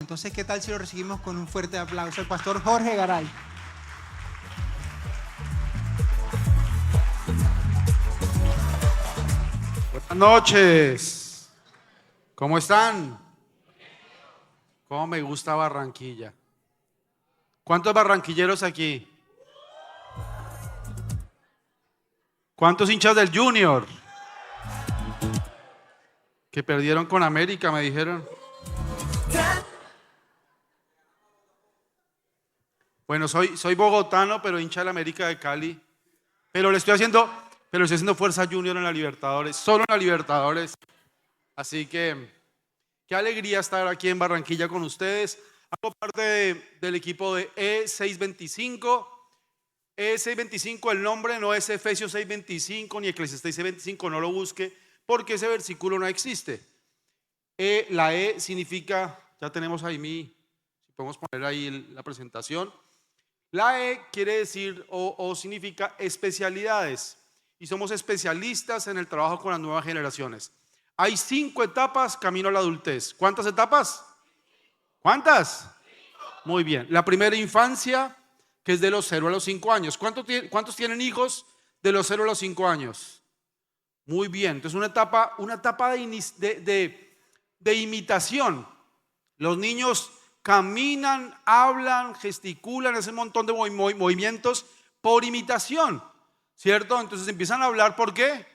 Entonces, ¿qué tal si lo recibimos con un fuerte aplauso al pastor Jorge Garay? Buenas noches. ¿Cómo están? ¿Cómo me gusta Barranquilla? ¿Cuántos barranquilleros aquí? ¿Cuántos hinchas del Junior? Que perdieron con América, me dijeron. Bueno, soy bogotano, pero hincha de la América de Cali. Pero le estoy haciendo fuerza a Junior en la Libertadores, solo en la Libertadores. Así que qué alegría estar aquí en Barranquilla con ustedes. Hago parte del equipo de E625. E625, el nombre no es Efesios 6:25 ni Eclesiastés 6:25, no lo busque porque ese versículo no existe. La E significa, ya tenemos ahí si podemos poner ahí la presentación. La E quiere decir o significa especialidades y somos especialistas en el trabajo con las nuevas generaciones. Hay 5 etapas camino a la adultez. ¿Cuántas etapas? ¿Cuántas? Muy bien. La primera infancia, que es de los 0 a los 5 años. ¿Cuántos tienen hijos de los 0 a los 5 años? Muy bien. Entonces una etapa de imitación. Los niños caminan, hablan, gesticulan, ese montón de movimientos por imitación, ¿cierto? Entonces empiezan a hablar, ¿por qué?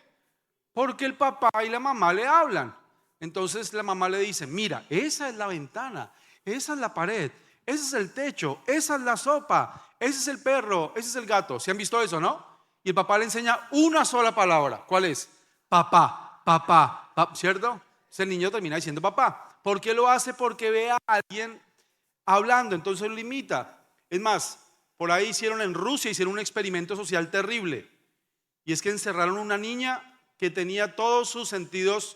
Porque el papá y la mamá le hablan. Entonces la mamá le dice, mira, esa es la ventana, esa es la pared, ese es el techo, esa es la sopa, ese es el perro, ese es el gato. ¿Se han visto eso, no? Y el papá le enseña una sola palabra. ¿Cuál es? Papá, papá, ¿cierto? Entonces el niño termina diciendo papá. ¿Por qué lo hace? Porque ve a alguien hablando, entonces lo imita. Es más, por ahí en Rusia hicieron un experimento social terrible. Y es que encerraron una niña que tenía todos sus sentidos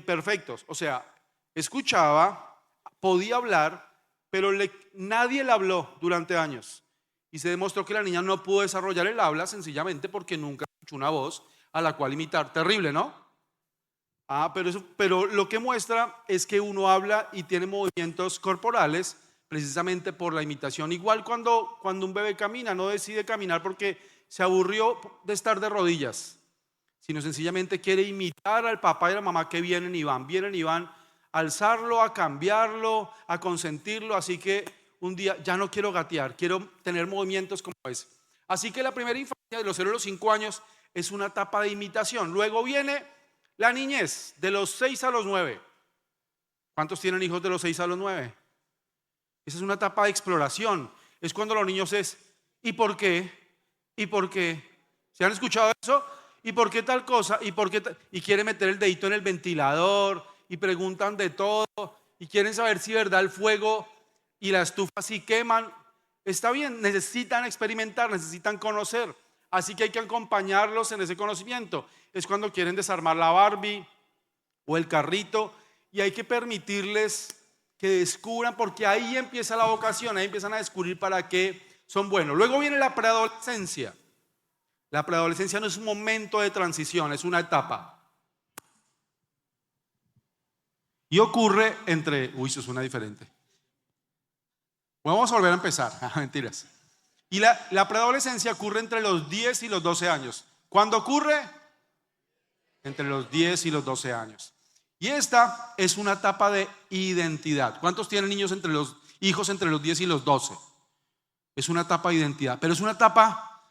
perfectos. O sea, escuchaba, podía hablar, pero nadie le habló durante años. Y se demostró que la niña no pudo desarrollar el habla sencillamente porque nunca escuchó una voz a la cual imitar. Terrible, ¿no? Pero lo que muestra es que uno habla y tiene movimientos corporales precisamente por la imitación. Igual cuando un bebé camina, no decide caminar porque se aburrió de estar de rodillas, sino sencillamente quiere imitar al papá y a la mamá que vienen y van a alzarlo, a cambiarlo, a consentirlo. Así que un día ya no quiero gatear, quiero tener movimientos como ese. Así que la primera infancia de los 0 a los 5 años es una etapa de imitación. Luego viene la niñez, de los 6 a los 9. ¿Cuántos tienen hijos de los 6 a los 9? Esa es una etapa de exploración. Es cuando los niños ¿y por qué? ¿Y por qué? ¿Se han escuchado eso? ¿Y por qué tal cosa? ¿Y por qué y quieren meter el dedito en el ventilador y preguntan de todo y quieren saber si verdad el fuego y la estufa sí queman? Está bien, necesitan experimentar, necesitan conocer. Así que hay que acompañarlos en ese conocimiento. Es cuando quieren desarmar la Barbie o el carrito y hay que permitirles que descubran, porque ahí empieza la vocación, ahí empiezan a descubrir para qué son buenos. Luego viene la preadolescencia. La preadolescencia no es un momento de transición, es una etapa. Y ocurre eso suena diferente. Vamos a volver a empezar. Mentiras. Y la preadolescencia ocurre entre los 10 y los 12 años. ¿Cuándo ocurre? Entre los 10 y los 12 años. Y esta es una etapa de identidad. ¿Cuántos tienen hijos entre los 10 y los 12? Es una etapa de identidad, pero es una etapa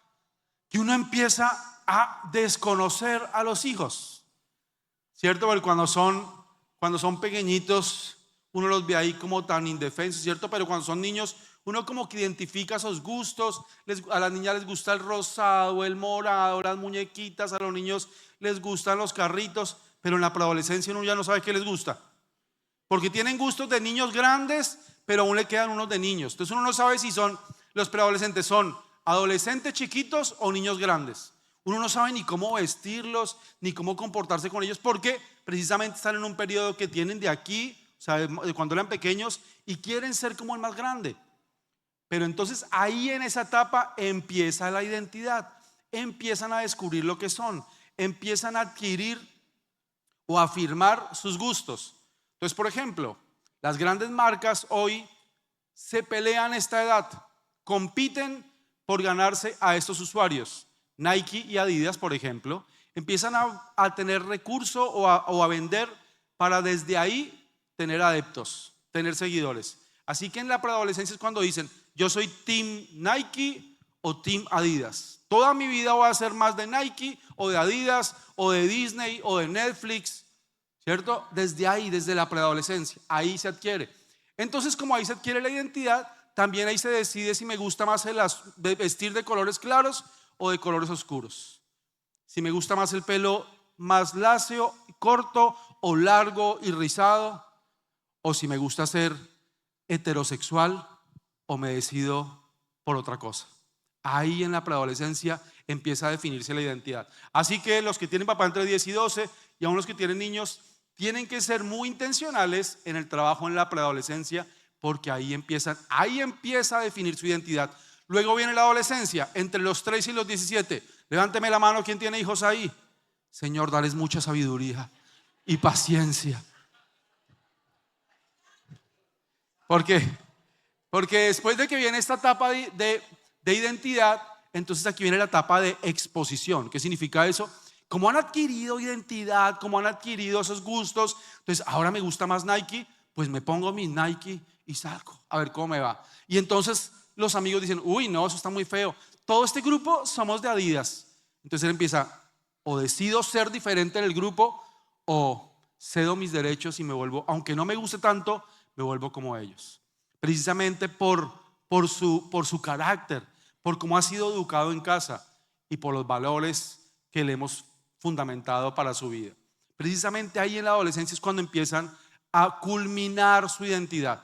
que uno empieza a desconocer a los hijos, ¿cierto? Porque cuando son pequeñitos, uno los ve ahí como tan indefensos, ¿cierto? Pero cuando son niños, uno como que identifica sus gustos. A las niñas les gusta el rosado, el morado, las muñequitas. A los niños les gustan los carritos. Pero en la preadolescencia uno ya no sabe qué les gusta, porque tienen gustos de niños grandes, pero aún le quedan unos de niños. Entonces uno no sabe si los preadolescentes son adolescentes chiquitos o niños grandes. Uno no sabe ni cómo vestirlos, ni cómo comportarse con ellos, porque precisamente están en un periodo que tienen de aquí, o sea, de cuando eran pequeños, y quieren ser como el más grande. Pero entonces ahí en esa etapa empieza la identidad, empiezan a descubrir lo que son, empiezan a adquirir o afirmar sus gustos. Entonces, por ejemplo, Las grandes marcas hoy se pelean esta edad, compiten por ganarse a estos usuarios. Nike y Adidas, por ejemplo, empiezan a tener recurso o a vender para desde ahí tener adeptos, tener seguidores. Así que en la preadolescencia es cuando dicen, yo soy Team Nike o Team Adidas. Toda mi vida voy a ser más de Nike o de Adidas o de Disney o de Netflix, ¿cierto? Desde ahí, desde la preadolescencia, ahí se adquiere. Entonces, como ahí se adquiere la identidad, también ahí se decide si me gusta más vestir de colores claros o de colores oscuros. Si me gusta más el pelo más lacio, corto o largo y rizado, o si me gusta ser heterosexual o me decido por otra cosa. Ahí en la preadolescencia empieza a definirse la identidad. Así que los que tienen papá entre 10 y 12 y aún los que tienen niños tienen que ser muy intencionales en el trabajo en la preadolescencia, porque ahí empieza a definir su identidad. Luego viene la adolescencia, entre los 3 y los 17. Levánteme la mano, ¿quién tiene hijos ahí? Señor, dales mucha sabiduría y paciencia. ¿Por qué? Porque después de que viene esta etapa de identidad, entonces aquí viene la etapa de exposición. ¿Qué significa eso? Como han adquirido identidad, como han adquirido esos gustos, entonces ahora me gusta más Nike, pues me pongo mi Nike y salgo a ver cómo me va. Y entonces los amigos dicen, uy, no, eso está muy feo. Todo este grupo somos de Adidas. Entonces él empieza, o decido ser diferente en el grupo, o cedo mis derechos y me vuelvo, aunque no me guste tanto, me vuelvo como ellos. Precisamente por su carácter, por cómo ha sido educado en casa y por los valores que le hemos fundamentado para su vida. Precisamente ahí en la adolescencia es cuando empiezan a culminar su identidad.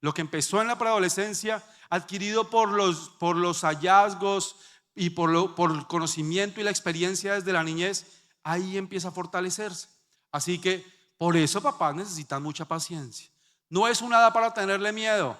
Lo que empezó en la preadolescencia, adquirido por los hallazgos y por el conocimiento y la experiencia desde la niñez, ahí empieza a fortalecerse. Así que por eso, papás, necesitan mucha paciencia. No es una edad para tenerle miedo,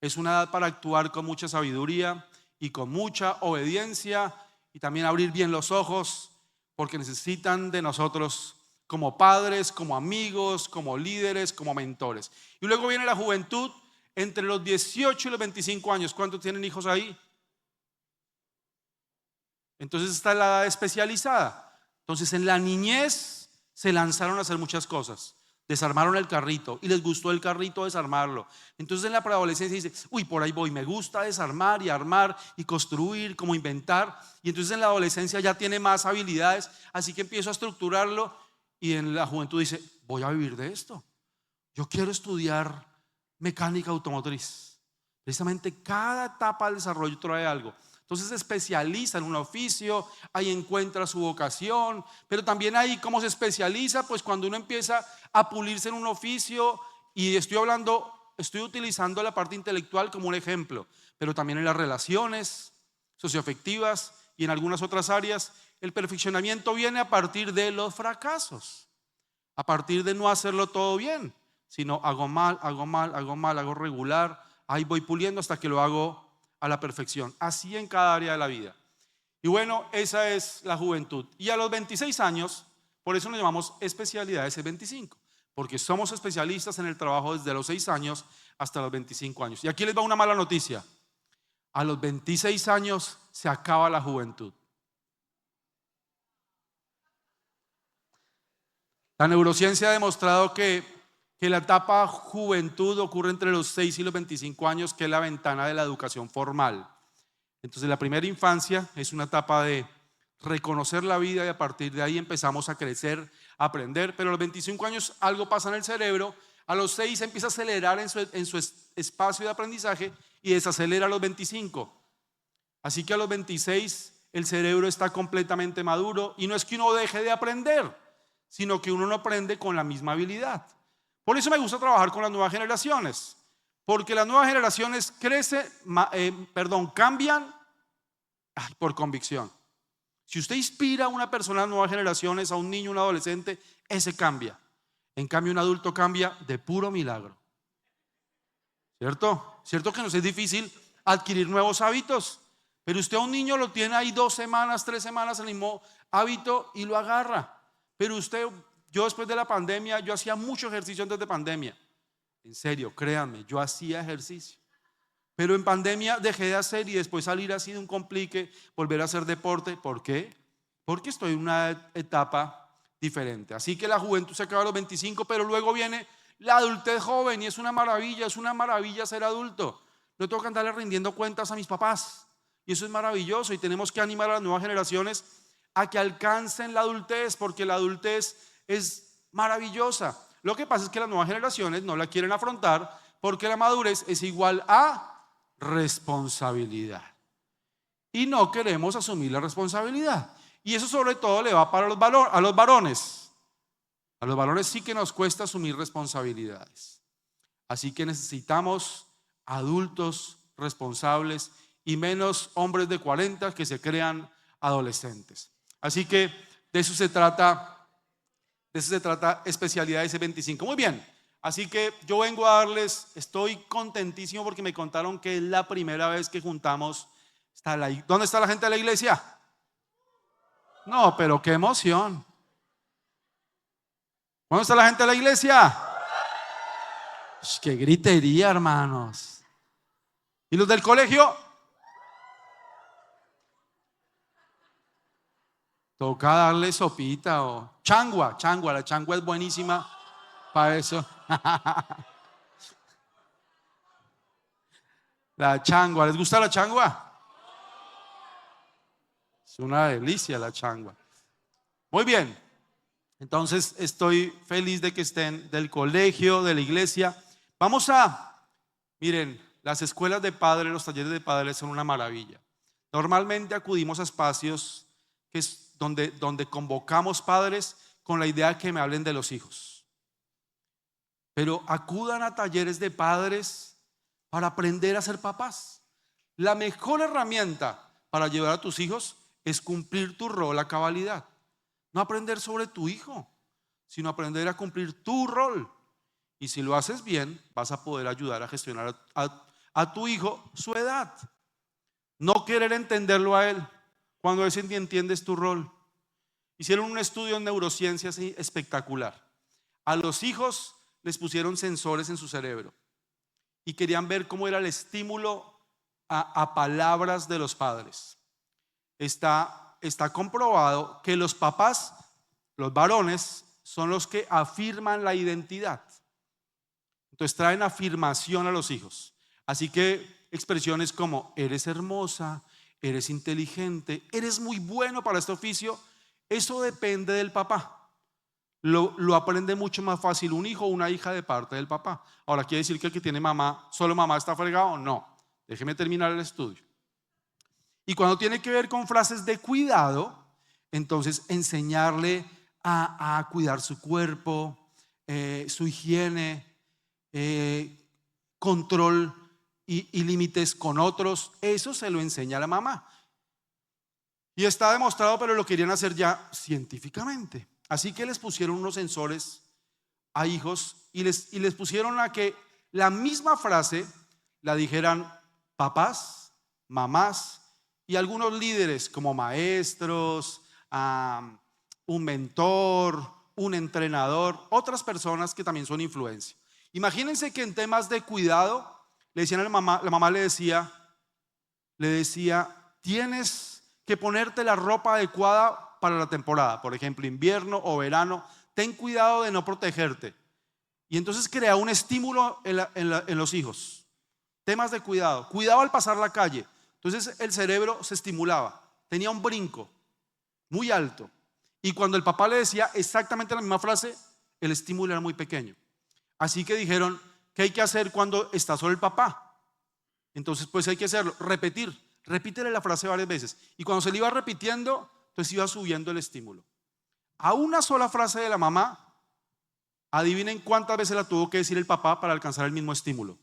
es una edad para actuar con mucha sabiduría y con mucha obediencia, y también abrir bien los ojos, porque necesitan de nosotros como padres, como amigos, como líderes, como mentores. Y luego viene la juventud entre los 18 y los 25 años. ¿Cuántos tienen hijos ahí? Entonces está la edad especializada. Entonces en la niñez se lanzaron a hacer muchas cosas. Desarmaron el carrito y les gustó el carrito desarmarlo. Entonces en la preadolescencia dice, uy, por ahí voy, me gusta desarmar y armar y construir, como inventar. Y entonces en la adolescencia ya tiene más habilidades, así que empiezo a estructurarlo. Y en la juventud dice, voy a vivir de esto. Yo quiero estudiar mecánica automotriz. Precisamente cada etapa del desarrollo trae algo. Entonces se especializa en un oficio, ahí encuentra su vocación, pero también ahí cómo se especializa, pues cuando uno empieza a pulirse en un oficio, y estoy utilizando la parte intelectual como un ejemplo, pero también en las relaciones socioafectivas y en algunas otras áreas, el perfeccionamiento viene a partir de los fracasos, a partir de no hacerlo todo bien, sino hago mal, hago regular, ahí voy puliendo hasta que lo hago a la perfección, así en cada área de la vida. Y bueno, esa es la juventud. Y a los 26 años, por eso nos llamamos especialidades 25, porque somos especialistas en el trabajo desde los 6 años hasta los 25 años. Y aquí les va una mala noticia: a los 26 años se acaba la juventud. La neurociencia ha demostrado que la etapa juventud ocurre entre los 6 y los 25 años, que es la ventana de la educación formal. Entonces la primera infancia es una etapa de reconocer la vida, y a partir de ahí empezamos a crecer, a aprender. Pero a los 25 años algo pasa en el cerebro. A los 6 empieza a acelerar en su espacio de aprendizaje y desacelera a los 25. Así que a los 26 el cerebro está completamente maduro, y no es que uno deje de aprender, sino que uno no aprende con la misma habilidad. Por eso me gusta trabajar con las nuevas generaciones, porque las nuevas generaciones cambian por convicción. Si usted inspira a una persona de las nuevas generaciones, a un niño, un adolescente, ese cambia. En cambio, un adulto cambia de puro milagro. ¿Cierto? ¿Cierto que nos es difícil adquirir nuevos hábitos? Pero usted a un niño lo tiene ahí 2 semanas, 3 semanas, el mismo hábito, y lo agarra. Pero yo después de la pandemia, yo hacía mucho ejercicio antes de pandemia. En serio, créanme, yo hacía ejercicio. Pero en pandemia dejé de hacer y después salir ha sido un complique, volver a hacer deporte. ¿Por qué? Porque estoy en una etapa diferente. Así que la juventud se acaba a los 25, pero luego viene la adultez joven y es una maravilla ser adulto. No tengo que andarle rindiendo cuentas a mis papás. Y eso es maravilloso y tenemos que animar a las nuevas generaciones a que alcancen la adultez, porque la adultez es maravillosa. Lo que pasa es que las nuevas generaciones no la quieren afrontar porque la madurez es igual a responsabilidad. Y no queremos asumir la responsabilidad. Y eso sobre todo le va para a los varones. A los varones sí que nos cuesta asumir responsabilidades. Así que necesitamos adultos responsables y menos hombres de 40 que se crean adolescentes. Así que de eso se trata especialidad ese 25. Muy bien, así que yo vengo a darles, estoy contentísimo porque me contaron que es la primera vez que juntamos. ¿Dónde está la gente de la iglesia? No, pero qué emoción. ¿Dónde está la gente de la iglesia? Qué gritería, hermanos. ¿Y los del colegio? Toca darle sopita o changua. La changua es buenísima para eso. La changua, ¿les gusta la changua? Es una delicia la changua. Muy bien, entonces estoy feliz de que estén del colegio, de la iglesia. Miren, las escuelas de padres, los talleres de padres son una maravilla. Normalmente acudimos a espacios que es donde convocamos padres con la idea de que me hablen de los hijos. Pero acudan a talleres de padres para aprender a ser papás. La mejor herramienta para ayudar a tus hijos es cumplir tu rol a cabalidad. No aprender sobre tu hijo, sino aprender a cumplir tu rol. Y si lo haces bien, vas a poder ayudar a gestionar a tu hijo su edad. No querer entenderlo a él cuando ese ni entiendes tu rol. Hicieron un estudio en neurociencias espectacular. A los hijos les pusieron sensores en su cerebro y querían ver cómo era el estímulo a palabras de los padres. Está comprobado que los papás, los varones, son los que afirman la identidad. Entonces traen afirmación a los hijos. Así que expresiones como eres hermosa, eres inteligente, eres muy bueno para este oficio, eso depende del papá. Lo aprende mucho más fácil un hijo o una hija de parte del papá. Ahora, ¿quiere decir que el que tiene mamá, solo mamá está fregado? No, déjeme terminar el estudio. Y cuando tiene que ver con frases de cuidado, entonces enseñarle a cuidar su cuerpo, su higiene, control y límites con otros, eso se lo enseña a la mamá. Y está demostrado, pero lo querían hacer ya científicamente. Así que les pusieron unos sensores a hijos y les pusieron a que la misma frase la dijeran papás, mamás y algunos líderes como maestros, un mentor, un entrenador, otras personas que también son influencia. Imagínense que en temas de cuidado le decían a la mamá le decía, tienes que ponerte la ropa adecuada para la temporada, por ejemplo, invierno o verano, ten cuidado de no protegerte. Y entonces crea un estímulo en los hijos. Temas de cuidado al pasar la calle. Entonces el cerebro se estimulaba, tenía un brinco muy alto. Y cuando el papá le decía exactamente la misma frase, el estímulo era muy pequeño. Así que dijeron, ¿qué hay que hacer cuando está solo el papá? Entonces pues hay que hacerlo, repítele la frase varias veces. Y cuando se le iba repitiendo, entonces iba subiendo el estímulo. A una sola frase de la mamá, adivinen cuántas veces la tuvo que decir el papá para alcanzar el mismo estímulo.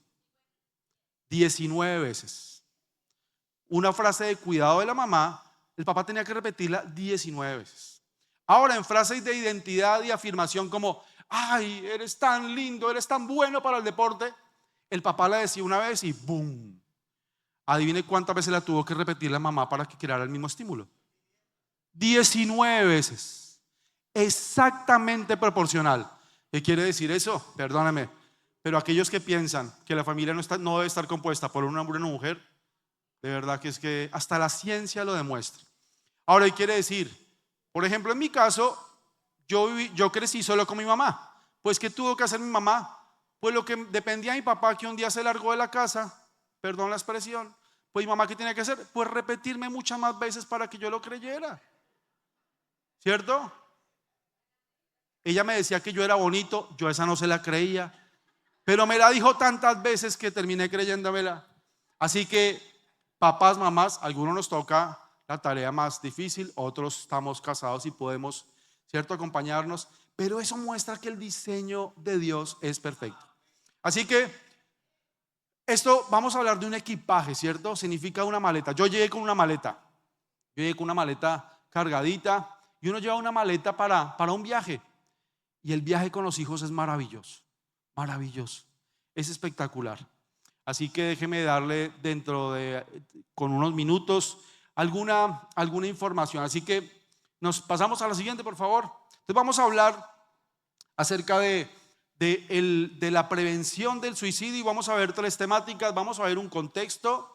19 veces. Una frase de cuidado de la mamá, el papá tenía que repetirla 19 veces. Ahora en frases de identidad y afirmación como ay, eres tan lindo, eres tan bueno para el deporte, el papá la decía una vez y ¡boom! Adivine cuántas veces la tuvo que repetir la mamá para que creara el mismo estímulo. 19 veces. Exactamente proporcional. ¿Qué quiere decir eso? Perdóname. Pero aquellos que piensan que la familia no debe estar compuesta por un hombre y una mujer, de verdad que es que hasta la ciencia lo demuestra. Ahora, ¿qué quiere decir? Por ejemplo, en mi caso, yo crecí solo con mi mamá. Pues, ¿qué tuvo que hacer mi mamá? Pues lo que dependía de mi papá, que un día se largó de la casa, perdón la expresión, pues mi mamá, ¿qué tenía que hacer? Pues repetirme muchas más veces para que yo lo creyera, ¿cierto? Ella me decía que yo era bonito, yo esa no se la creía, pero me la dijo tantas veces que terminé creyéndomela. Así que, papás, mamás, a algunos nos toca la tarea más difícil, otros estamos casados y podemos, ¿cierto?, acompañarnos, pero eso muestra que el diseño de Dios es perfecto. Así que esto, vamos a hablar de un equipaje, ¿cierto? Significa una maleta. Yo llegué con una maleta, cargadita, y uno lleva una maleta para un viaje, y el viaje con los hijos es maravilloso, maravilloso, es espectacular. Así que déjeme darle con unos minutos alguna información. Así que nos pasamos a la siguiente, por favor. Entonces vamos a hablar acerca de la prevención del suicidio y vamos a ver 3 temáticas. Vamos a ver un contexto,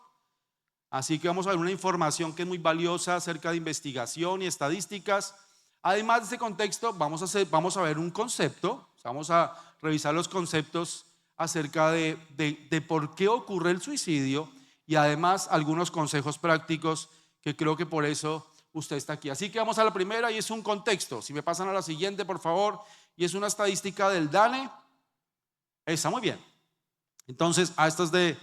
así que vamos a ver una información que es muy valiosa acerca de investigación y estadísticas. Además de ese contexto, vamos a ver un concepto, vamos a revisar los conceptos acerca de por qué ocurre el suicidio y además algunos consejos prácticos que creo que por eso usted está aquí. Así que vamos a la primera y es un contexto. Si me pasan a la siguiente, por favor, y es una estadística del DANE. Está muy bien. Entonces, esta es de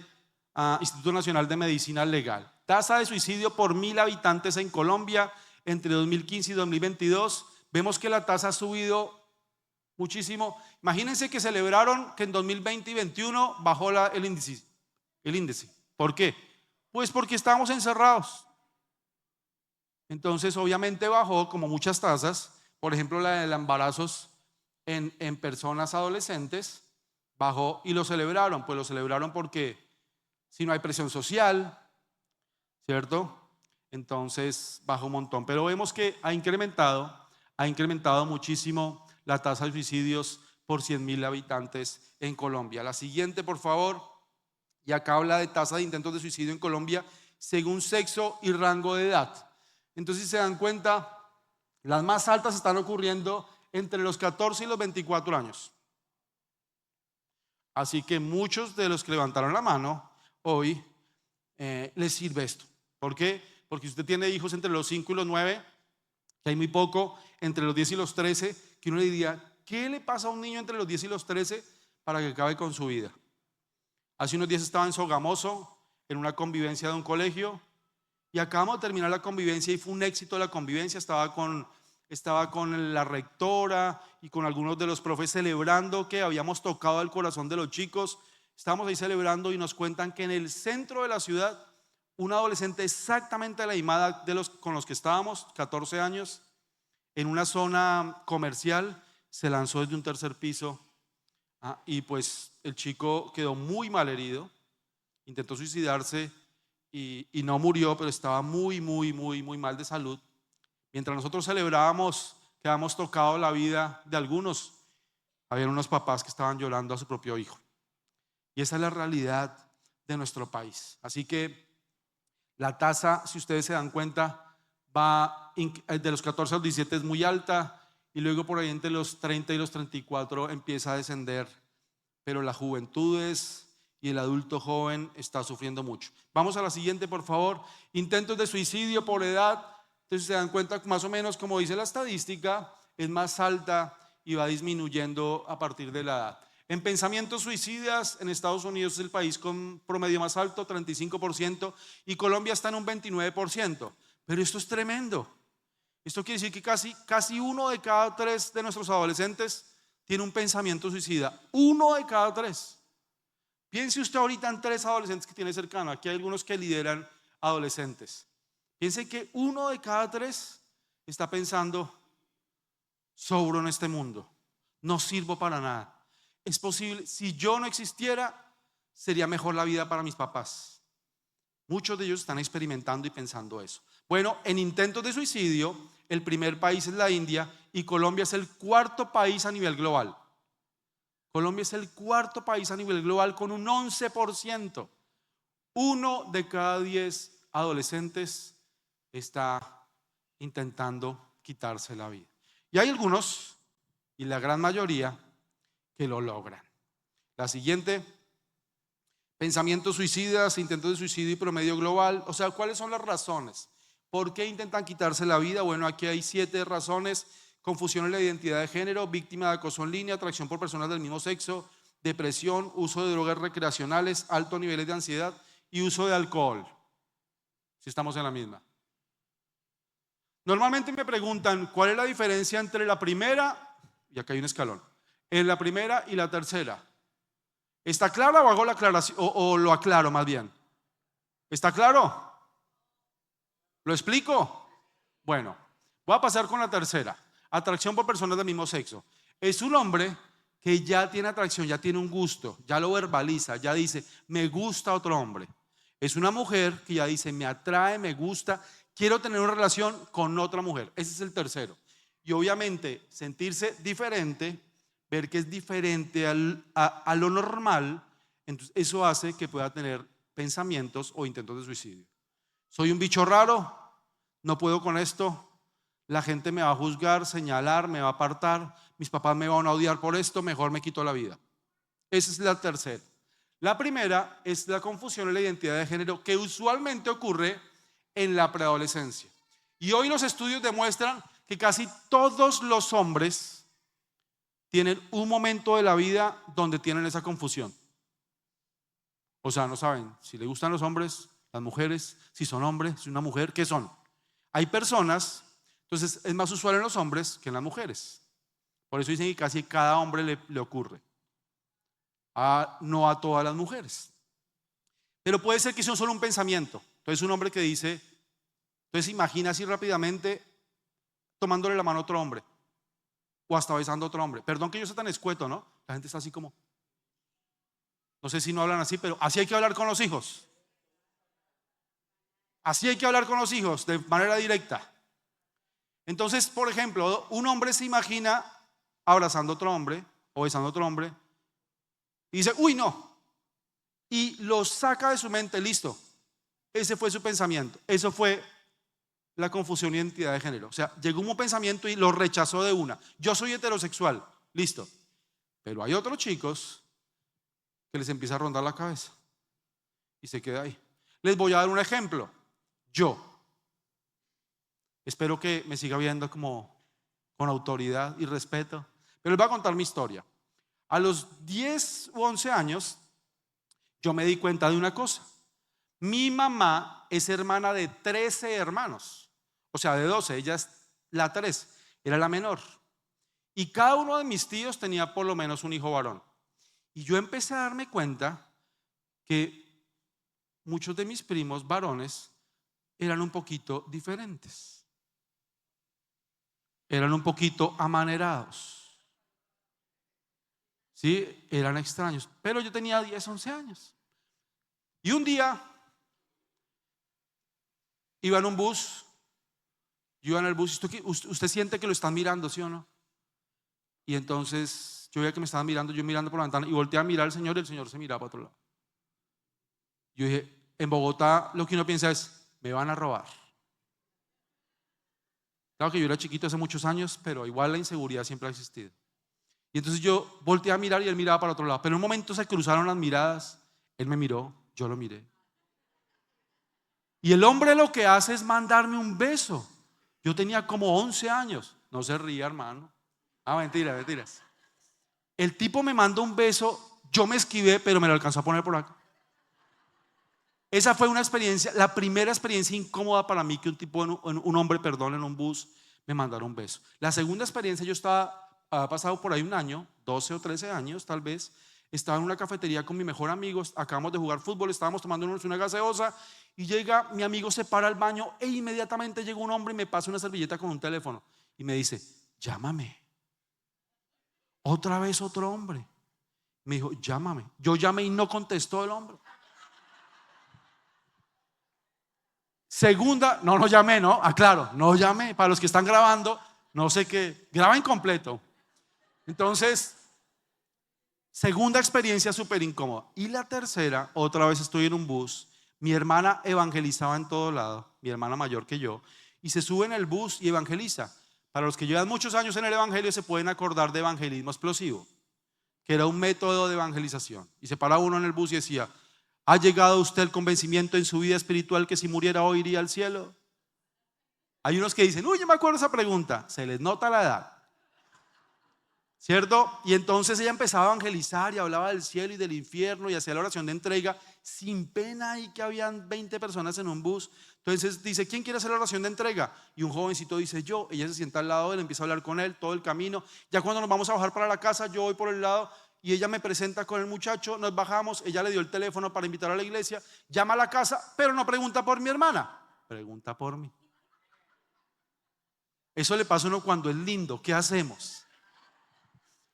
Instituto Nacional de Medicina Legal. Tasa de suicidio por 1000 habitantes en Colombia entre 2015 y 2022. Vemos que la tasa ha subido muchísimo. Imagínense que celebraron que en 2020 y 2021 bajó el índice. ¿Por qué? Pues porque estábamos encerrados. Entonces obviamente bajó, como muchas tasas, por ejemplo la de embarazos en personas adolescentes, bajó y lo celebraron. Pues lo celebraron porque si no hay presión social, ¿cierto? Entonces bajó un montón. Pero vemos que ha incrementado muchísimo la tasa de suicidios por 100.000 habitantes en Colombia. La siguiente, por favor. Y acá habla de tasa de intentos de suicidio en Colombia según sexo y rango de edad. Entonces, si se dan cuenta, las más altas están ocurriendo entre los 14 y los 24 años. Así que muchos de los que levantaron la mano hoy les sirve esto. ¿Por qué? Porque si usted tiene hijos entre los 5 y los 9, que hay muy poco, entre los 10 y los 13, que uno le diría, ¿qué le pasa a un niño entre los 10 y los 13 para que acabe con su vida? Hace unos días estaba en Sogamoso, en una convivencia de un colegio, y acabamos de terminar la convivencia y fue un éxito la convivencia. Estaba con la rectora y con algunos de los profes celebrando que habíamos tocado el corazón de los chicos. Estábamos ahí celebrando y nos cuentan que en el centro de la ciudad, un adolescente exactamente a la misma edad con los que estábamos, 14 años, en una zona comercial, se lanzó desde un tercer piso y pues el chico quedó muy mal herido, intentó suicidarse y no murió, pero estaba muy mal de salud. Mientras nosotros celebrábamos que habíamos tocado la vida de algunos, había unos papás que estaban llorando a su propio hijo. Y esa es la realidad de nuestro país. Así que la tasa, si ustedes se dan cuenta, va de los 14 a los 17 es muy alta y luego por ahí entre los 30 y los 34 empieza a descender. Pero las juventudes y el adulto joven está sufriendo mucho. Vamos a la siguiente, por favor. Intentos de suicidio por edad. Entonces se dan cuenta, más o menos, como dice la estadística, es más alta y va disminuyendo a partir de la edad. En pensamientos suicidas, en Estados Unidos es el país con promedio más alto, 35%, y Colombia está en un 29%. Pero esto es tremendo. Esto quiere decir que casi 1 de cada 3 de nuestros adolescentes tiene un pensamiento suicida. 1 de cada 3. Piense usted ahorita en 3 adolescentes que tiene cercano. Aquí hay algunos que lideran adolescentes. Piense que 1 de cada 3 está pensando, sobro en este mundo, no sirvo para nada. Es posible, si yo no existiera, sería mejor la vida para mis papás. Muchos de ellos están experimentando y pensando eso. Bueno, en intentos de suicidio, el primer país es la India y Colombia es el 4.º país a nivel global. Colombia es el cuarto país a nivel global con un 11%. 1 de cada 10 adolescentes está intentando quitarse la vida. Y hay algunos, y la gran mayoría, que lo logran. La siguiente, pensamientos suicidas, intentos de suicidio y promedio global. O sea, ¿cuáles son las razones? ¿Por qué intentan quitarse la vida? Bueno, aquí hay 7 razones. Confusión en la identidad de género, víctima de acoso en línea, atracción por personas del mismo sexo, depresión, uso de drogas recreacionales, altos niveles de ansiedad y uso de alcohol. Si estamos en la misma. Normalmente me preguntan cuál es la diferencia entre la primera, y acá hay un escalón, en la primera y la tercera. ¿Está claro o hago la aclaración o lo aclaro más bien? ¿Está claro? ¿Lo explico? Bueno, voy a pasar con la tercera. Atracción por personas del mismo sexo. Es un hombre que ya tiene atracción, ya tiene un gusto, ya lo verbaliza, ya dice, me gusta otro hombre. Es una mujer que ya dice, me atrae, me gusta, quiero tener una relación con otra mujer. Ese es el tercero. Y obviamente sentirse diferente, ver que es diferente a lo normal, entonces eso hace que pueda tener pensamientos o intentos de suicidio. Soy un bicho raro, no puedo con esto, la gente me va a juzgar, señalar, me va a apartar, mis papás me van a odiar por esto, mejor me quito la vida. Esa es la tercera. La primera es la confusión en la identidad de género que usualmente ocurre en la preadolescencia. Y hoy los estudios demuestran que casi todos los hombres tienen un momento de la vida donde tienen esa confusión. O sea, no saben si les gustan los hombres, las mujeres, si son hombres, si una mujer, ¿qué son? Hay personas, entonces es más usual en los hombres que en las mujeres. Por eso dicen que casi cada hombre le ocurre. No a todas las mujeres. Pero puede ser que sea solo un pensamiento. Entonces un hombre que dice, entonces imagina así rápidamente tomándole la mano a otro hombre o hasta besando a otro hombre. Perdón que yo sea tan escueto, ¿no? La gente está así como, no sé si no hablan así, pero así hay que hablar con los hijos. Así hay que hablar con los hijos de manera directa. Entonces, por ejemplo, un hombre se imagina abrazando a otro hombre o besando a otro hombre y dice, uy, no. Y lo saca de su mente, listo. Ese fue su pensamiento. Eso fue la confusión de identidad de género. O sea, llegó un pensamiento y lo rechazó de una. Yo soy heterosexual, listo. Pero hay otros chicos que les empieza a rondar la cabeza y se queda ahí. Les voy a dar un ejemplo. Yo espero que me siga viendo como con autoridad y respeto, pero les voy a contar mi historia. A los 10 u 11 años yo me di cuenta de una cosa. Mi mamá es hermana de 13 hermanos, o sea, de 12, ella es la 3, era la menor. Y cada uno de mis tíos tenía por lo menos un hijo varón. Y yo empecé a darme cuenta que muchos de mis primos varones eran un poquito diferentes. Eran un poquito amanerados. Sí, eran extraños. Pero yo tenía 10, 11 años. Y un día iba en un bus. Yo iba en el bus. ¿Usted siente que lo están mirando, sí o no? Y entonces yo veía que me estaban mirando, yo mirando por la ventana y volteé a mirar al señor y el señor se miraba para otro lado. Yo dije, en Bogotá lo que uno piensa es, me van a robar. Claro que yo era chiquito hace muchos años, pero igual la inseguridad siempre ha existido. Y entonces yo volteé a mirar y él miraba para otro lado. Pero en un momento se cruzaron las miradas, él me miró, yo lo miré. Y el hombre lo que hace es mandarme un beso. Yo tenía como 11 años. No se ría, hermano. Mentira, mentiras. El tipo me mandó un beso, yo me esquivé, pero me lo alcanzó a poner por acá. Esa fue una experiencia, la primera experiencia incómoda para mí que un hombre, en un bus me mandara un beso. La segunda experiencia, había pasado por ahí un año, 12 o 13 años tal vez, estaba en una cafetería con mi mejor amigo, acabamos de jugar fútbol, estábamos tomándonos una gaseosa y llega mi amigo, se para al baño e inmediatamente llega un hombre y me pasa una servilleta con un teléfono y me dice, llámame. Otra vez otro hombre. Me dijo, llámame. Yo llamé y no contestó el hombre. Segunda, no llamé, ¿no? Aclaro, no llamé. Para los que están grabando, no sé qué, graba en completo. Entonces, Segunda experiencia súper incómoda. Y la tercera, otra vez estoy en un bus. Mi hermana evangelizaba en todo lado, mi hermana mayor que yo, y se sube en el bus y evangeliza. Para los que llevan muchos años en el evangelio se pueden acordar de evangelismo explosivo, que era un método de evangelización. Y se paraba uno en el bus y decía: ¿ha llegado usted el convencimiento en su vida espiritual que si muriera hoy iría al cielo? Hay unos que dicen: uy, yo me acuerdo de esa pregunta. Se les nota la edad, ¿cierto? Y entonces ella empezaba a evangelizar y hablaba del cielo y del infierno y hacía la oración de entrega sin pena, y que habían 20 personas en un bus. Entonces dice: ¿quién quiere hacer la oración de entrega? Y un jovencito dice: yo. Ella se sienta al lado de él, empieza a hablar con él todo el camino. Ya cuando nos vamos a bajar para la casa, yo voy por el lado y ella me presenta con el muchacho, nos bajamos, ella le dio el teléfono para invitar a la iglesia, llama a la casa, pero no pregunta por mi hermana, pregunta por mí. Eso le pasa a uno cuando es lindo. ¿Qué hacemos?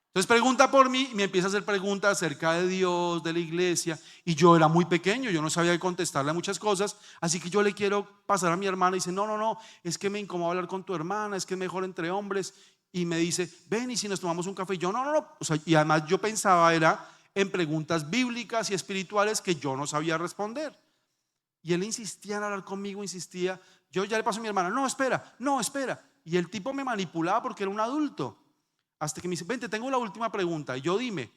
Entonces pregunta por mí y me empieza a hacer preguntas acerca de Dios, de la iglesia. Y yo era muy pequeño, yo no sabía qué contestarle a muchas cosas. Así que yo le quiero pasar a mi hermana y dice: no, es que me incomoda hablar con tu hermana, es que es mejor entre hombres. Y me dice: ven, y si nos tomamos un café. Y yo no. O sea, y además yo pensaba era en preguntas bíblicas y espirituales que yo no sabía responder. Y él insistía en hablar conmigo, insistía. Yo ya le paso a mi hermana: no, espera. Y el tipo me manipulaba porque era un adulto. Hasta que me dice: ven, te tengo la última pregunta. Y yo: dime,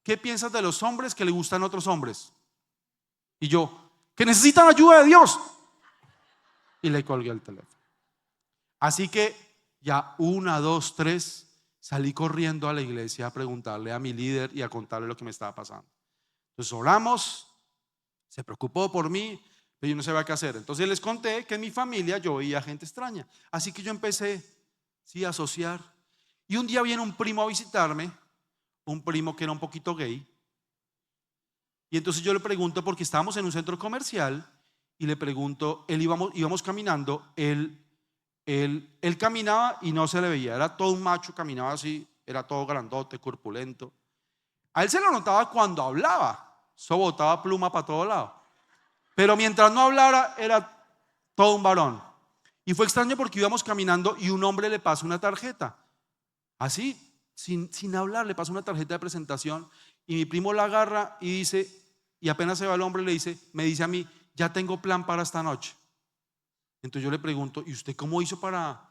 ¿qué piensas de los hombres que le gustan a otros hombres? Y yo: que necesitan ayuda de Dios. Y le colgué el teléfono. Así que ya 1, 2, 3 salí corriendo a la iglesia a preguntarle a mi líder y a contarle lo que me estaba pasando. Entonces oramos, se preocupó por mí, pero yo no sabía qué hacer. Entonces les conté que en mi familia yo veía gente extraña. Así que yo empecé, sí, a asociar. Y un día viene un primo a visitarme, un primo que era un poquito gay. Y entonces yo le pregunto, porque estábamos en un centro comercial, y le pregunto, íbamos caminando, él caminaba y no se le veía, era todo un macho, caminaba así, era todo grandote, corpulento. A él se lo notaba cuando hablaba, eso botaba pluma para todo lado. Pero mientras no hablara, era todo un varón. Y fue extraño porque íbamos caminando y un hombre le pasa una tarjeta. Así, sin hablar, le pasa una tarjeta de presentación. Y mi primo la agarra y dice, y apenas se va el hombre, me dice a mí: ya tengo plan para esta noche. Entonces yo le pregunto: ¿y usted cómo hizo para?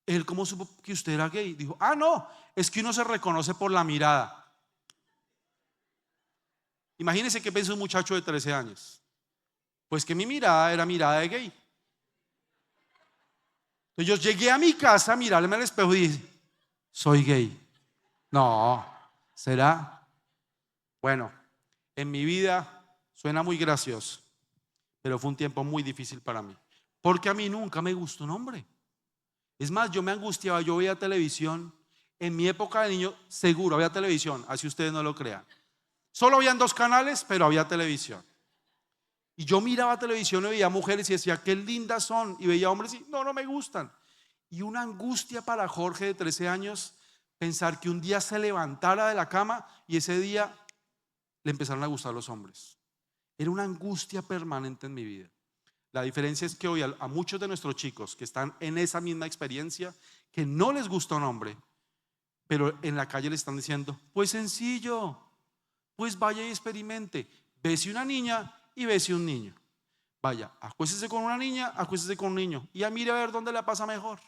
Él, ¿cómo supo que usted era gay? Dijo: no, es que uno se reconoce por la mirada. Imagínense que pensó un muchacho de 13 años. Pues que mi mirada era mirada de gay. Entonces yo llegué a mi casa a mirarme al espejo y dije: soy gay. No, ¿será? Bueno, en mi vida suena muy gracioso, pero fue un tiempo muy difícil para mí, porque a mí nunca me gustó un hombre. Es más, yo me angustiaba, yo veía televisión. En mi época de niño, seguro había televisión, así ustedes no lo crean. Solo habían 2 canales, pero había televisión. Y yo miraba televisión y veía mujeres y decía: qué lindas son. Y veía hombres y no me gustan. Y una angustia para Jorge de 13 años, pensar que un día se levantara de la cama y ese día le empezaron a gustar los hombres. Era una angustia permanente en mi vida. La diferencia es que hoy a muchos de nuestros chicos que están en esa misma experiencia, que no les gusta un hombre, pero en la calle le están diciendo: pues sencillo, pues vaya y experimente, bese una niña y bese un niño. Vaya, acuéstese con una niña, acuéstese con un niño, y mire a ver dónde la pasa mejor.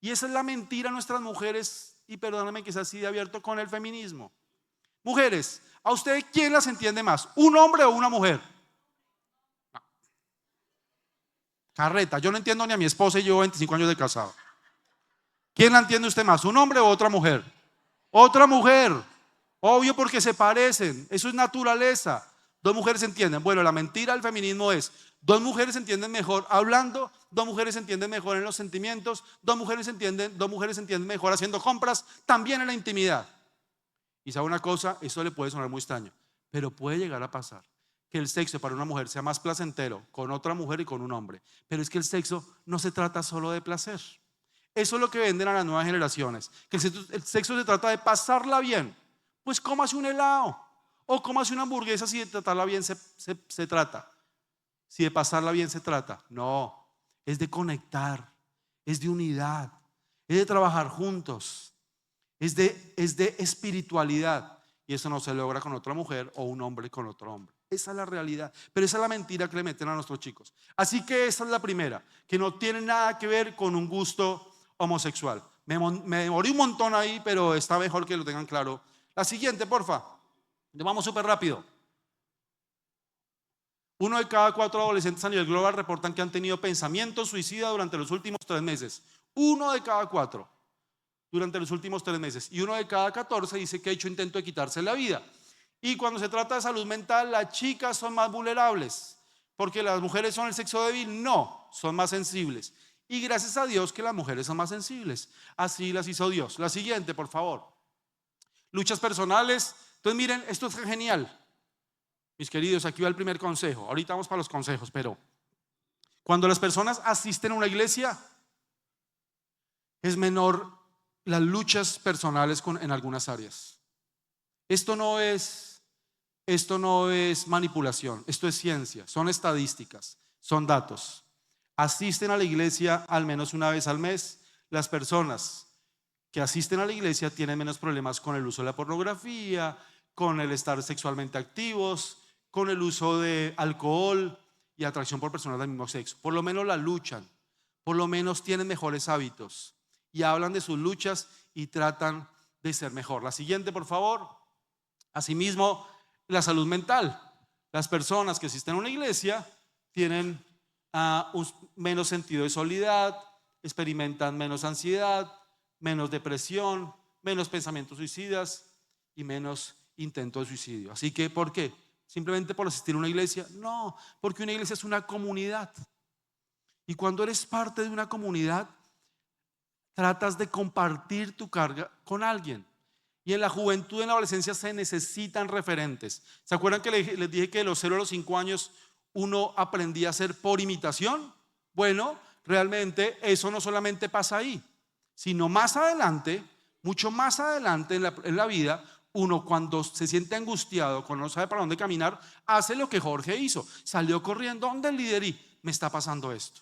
Y esa es la mentira a nuestras mujeres, y perdóname que sea así de abierto con el feminismo. Mujeres, ¿a usted quién las entiende más? ¿Un hombre o una mujer? No. Carreta, yo no entiendo ni a mi esposa y yo 25 años de casado. ¿Quién la entiende usted más? ¿Un hombre o otra mujer? Otra mujer. Obvio, porque se parecen, eso es naturaleza. 2 mujeres se entienden. Bueno, la mentira del feminismo es: 2 mujeres se entienden mejor hablando, 2 mujeres se entienden mejor en los sentimientos, 2 mujeres se entienden mejor haciendo compras, también en la intimidad. Y sabe una cosa, eso le puede sonar muy extraño, pero puede llegar a pasar que el sexo para una mujer sea más placentero con otra mujer y con un hombre. Pero es que el sexo no se trata solo de placer. Eso es lo que venden a las nuevas generaciones, que el sexo se trata de pasarla bien. Pues cómase un helado o cómase una hamburguesa si de tratarla bien se trata. Si de pasarla bien se trata. No, es de conectar, es de unidad, es de trabajar juntos, es de espiritualidad. y eso no se logra con otra mujer o un hombre con otro hombre. Esa es la realidad, pero esa es la mentira que le meten a nuestros chicos. Así que esa es la primera, que no tiene nada que ver con un gusto homosexual. Me demoré un montón ahí, pero está mejor que lo tengan claro. La siguiente, porfa. Vamos súper rápido. 1 de cada 4 adolescentes a nivel global reportan que han tenido pensamientos suicidas durante los últimos 3 meses. 1 de cada 4 durante los últimos 3 meses. Y 1 de cada 14 dice que ha hecho intento de quitarse la vida. Y cuando se trata de salud mental, las chicas son más vulnerables. Porque las mujeres son el sexo débil, no, son más sensibles. Y gracias a Dios que las mujeres son más sensibles. Así las hizo Dios. La siguiente, por favor. Luchas personales. Entonces miren, esto es genial. Mis queridos, aquí va el primer consejo. Ahorita vamos para los consejos, pero cuando las personas asisten a una iglesia, es menor las luchas personales en algunas áreas. Esto no es manipulación, esto es ciencia, son estadísticas, son datos. Asisten a la iglesia al menos una vez al mes. Las personas que asisten a la iglesia tienen menos problemas con el uso de la pornografía, con el estar sexualmente activos, con el uso de alcohol y atracción por personas del mismo sexo. Por lo menos la luchan, por lo menos tienen mejores hábitos y hablan de sus luchas y tratan de ser mejor. La siguiente, por favor. Asimismo, la salud mental. Las personas que asisten a una iglesia tienen un menos sentido de soledad, experimentan menos ansiedad, menos depresión, menos pensamientos suicidas y menos intentos de suicidio. Así que, ¿por qué? ¿Simplemente por asistir a una iglesia? No, porque una iglesia es una comunidad. Y cuando eres parte de una comunidad, tratas de compartir tu carga con alguien. Y en la juventud y en la adolescencia se necesitan referentes. ¿Se acuerdan que les dije que de los 0 a los 5 años uno aprendía a hacer por imitación? Bueno, realmente eso no solamente pasa ahí, sino más adelante, mucho más adelante en la vida, uno cuando se siente angustiado, cuando no sabe para dónde caminar, hace lo que Jorge hizo. Salió corriendo donde el líder y me está pasando esto.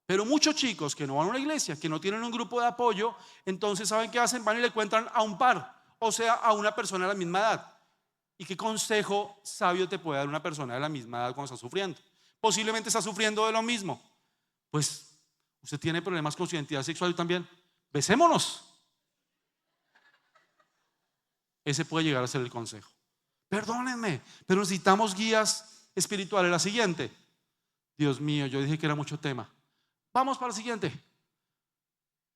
Pero muchos chicos que no van a una iglesia, que no tienen un grupo de apoyo, entonces ¿saben qué hacen? Van y le cuentan a un par, o sea, a una persona de la misma edad. ¿Y qué consejo sabio te puede dar una persona de la misma edad cuando está sufriendo? Posiblemente está sufriendo de lo mismo. Pues usted tiene problemas con su identidad sexual también. Besémonos. Ese puede llegar a ser el consejo. Perdónenme, pero necesitamos guías espirituales. La siguiente. Dios mío, yo dije que era mucho tema. Vamos para la siguiente.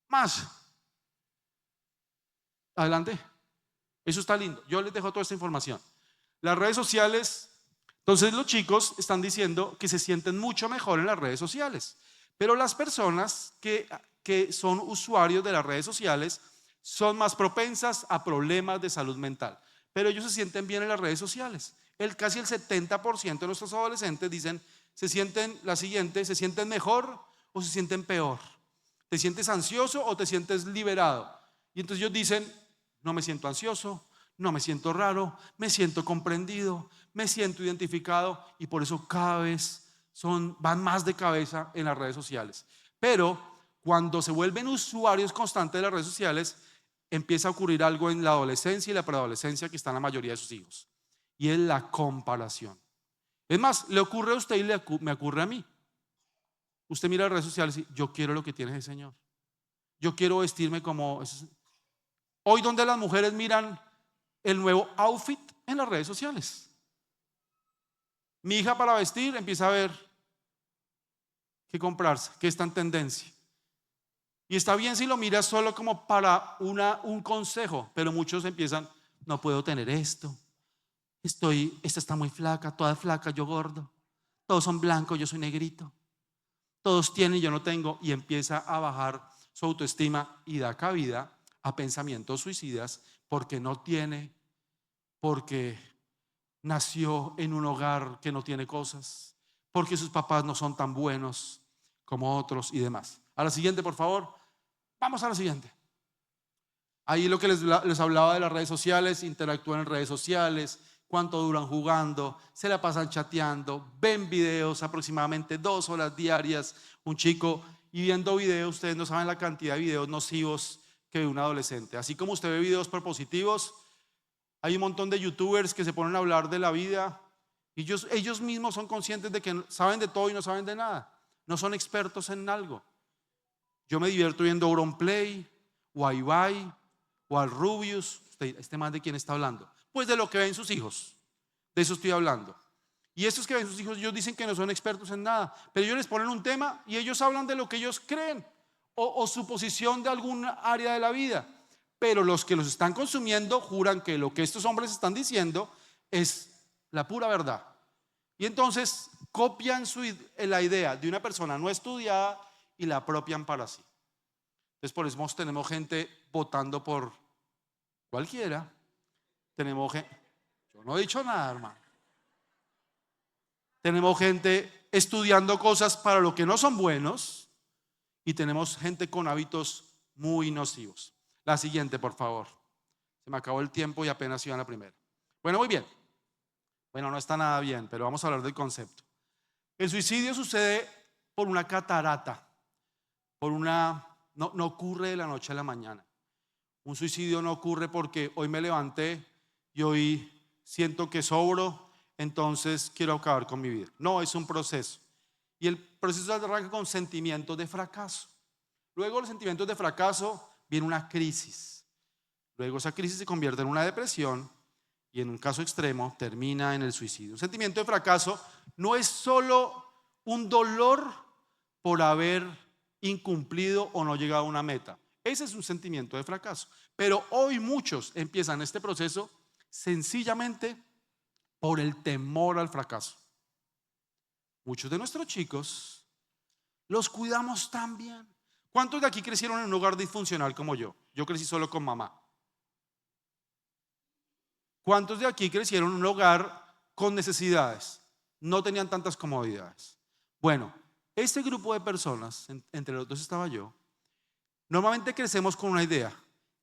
Más. Adelante. Eso está lindo. Yo les dejo toda esta información. Las redes sociales. Entonces los chicos están diciendo que se sienten mucho mejor en las redes sociales. Pero las personas que son usuarios de las redes sociales son más propensas a problemas de salud mental. Pero ellos se sienten bien en las redes sociales. Casi el 70% de nuestros adolescentes dicen, se sienten mejor o se sienten peor. ¿Te sientes ansioso o te sientes liberado? Y entonces ellos dicen, no me siento ansioso, no me siento raro, me siento comprendido, me siento identificado, y por eso cada vez van más de cabeza en las redes sociales. Pero cuando se vuelven usuarios constantes de las redes sociales, empieza a ocurrir algo en la adolescencia y la preadolescencia que está en la mayoría de sus hijos, y es la comparación. Es más, le ocurre a usted y me ocurre a mí. Usted mira las redes sociales y yo quiero lo que tiene ese señor, yo quiero vestirme como ese. Hoy donde las mujeres miran el nuevo outfit en las redes sociales. Mi hija para vestir empieza a ver qué comprarse, qué está en tendencia. Y está bien si lo miras solo como para un consejo, pero muchos empiezan, no puedo tener esto, esta está muy flaca, toda flaca, yo gordo, todos son blancos, yo soy negrito, todos tienen, yo no tengo, y empieza a bajar su autoestima y da cabida a pensamientos suicidas porque no tiene, porque nació en un hogar que no tiene cosas, porque sus papás no son tan buenos como otros y demás. A la siguiente, por favor. Vamos a la siguiente. Ahí lo que les hablaba de las redes sociales, interactúan en redes sociales, cuánto duran jugando, se la pasan chateando, ven videos aproximadamente 2 horas diarias. Un chico, y viendo videos, ustedes no saben la cantidad de videos nocivos que ve un adolescente. Así como usted ve videos propositivos, Hay un montón de youtubers que se ponen a hablar de la vida y ellos mismos son conscientes de que saben de todo y no saben de nada. No son expertos en algo. Yo me divierto viendo Auronplay o a Ibai o al Rubius. ¿Este man de quién está hablando? Pues de lo que ven sus hijos. De eso estoy hablando. Y estos que ven sus hijos, ellos dicen que no son expertos en nada, pero ellos les ponen un tema y ellos hablan de lo que ellos creen o su posición de alguna área de la vida. Pero los que los están consumiendo juran que lo que estos hombres están diciendo es la pura verdad. Y entonces copian la idea de una persona no estudiada y la apropian para sí. Entonces por eso tenemos gente votando por cualquiera. Tenemos gente, yo no he dicho nada, hermano. Tenemos gente estudiando cosas para lo que no son buenos y tenemos gente con hábitos muy nocivos. La siguiente, por favor. Se me acabó el tiempo y apenas iba a la primera. Bueno, muy bien. Bueno, no está nada bien, pero vamos a hablar del concepto. El suicidio sucede por una catarata, no ocurre de la noche a la mañana. Un suicidio no ocurre porque hoy me levanté y hoy siento que sobro, entonces quiero acabar con mi vida. No, es un proceso. Y el proceso arranca con sentimientos de fracaso. Luego los sentimientos de fracaso viene una crisis. Luego esa crisis se convierte en una depresión y en un caso extremo termina en el suicidio. Un sentimiento de fracaso no es solo un dolor por haber incumplido o no llegado a una meta. Ese es un sentimiento de fracaso. Pero hoy muchos empiezan este proceso sencillamente por el temor al fracaso. Muchos de nuestros chicos los cuidamos tan bien. ¿Cuántos de aquí crecieron en un hogar disfuncional como yo? Yo crecí solo con mamá. ¿Cuántos de aquí crecieron en un hogar con necesidades? No tenían tantas comodidades. Bueno, este grupo de personas, entre los dos estaba yo, normalmente crecemos con una idea,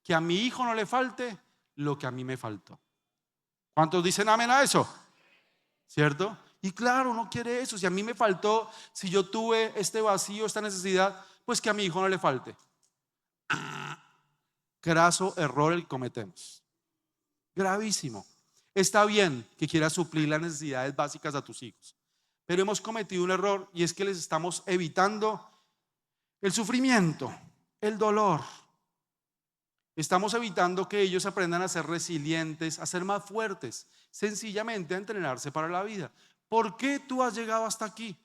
que a mi hijo no le falte lo que a mí me faltó. ¿Cuántos dicen amén a eso? ¿Cierto? Y claro, uno quiere eso. Si a mí me faltó, si yo tuve este vacío, esta necesidad, pues que a mi hijo no le falte. Craso error el que cometemos. Gravísimo. Está bien que quieras suplir las necesidades básicas a tus hijos, pero hemos cometido un error y es que les estamos evitando el sufrimiento, el dolor. Estamos evitando que ellos aprendan a ser resilientes, a ser más fuertes, sencillamente a entrenarse para la vida. ¿Por qué tú has llegado hasta aquí?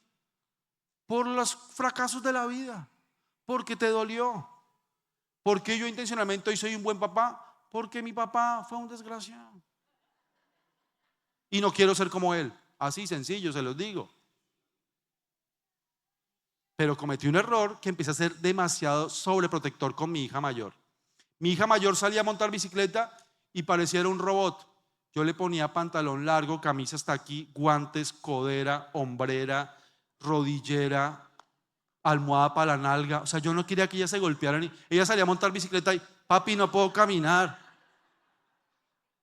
Por los fracasos de la vida, porque te dolió. ¿Por qué yo intencionalmente hoy soy un buen papá? Porque mi papá fue un desgraciado y no quiero ser como él. Así sencillo, se los digo. Pero cometí un error que empecé a ser demasiado sobreprotector con mi hija mayor. Mi hija mayor salía a montar bicicleta y pareciera un robot. Yo le ponía pantalón largo, camisa hasta aquí, guantes, codera, hombrera, rodillera, almohada para la nalga. O sea, yo no quería que ella se golpeara. Ella salía a montar bicicleta y, papi, no puedo caminar.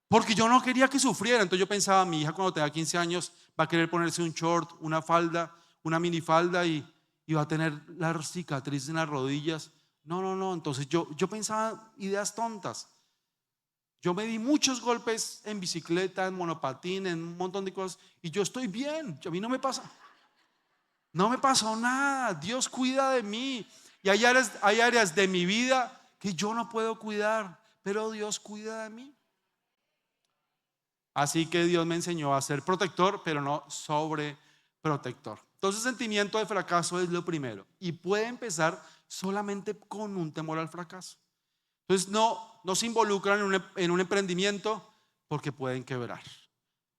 Porque yo no quería que sufriera. Entonces yo pensaba, mi hija cuando tenga 15 años va a querer ponerse un short, una falda, una minifalda y va a tener las cicatrices en las rodillas. No. Entonces yo pensaba ideas tontas. Yo me di muchos golpes en bicicleta, en monopatín, en un montón de cosas y yo estoy bien. A mí no me pasó nada. Dios cuida de mí. Y hay áreas de mi vida que yo no puedo cuidar, pero Dios cuida de mí. Así que Dios me enseñó a ser protector, pero no sobreprotector. Entonces, el sentimiento de fracaso es lo primero y puede empezar solamente con un temor al fracaso. Entonces, no se involucran en un emprendimiento porque pueden quebrar.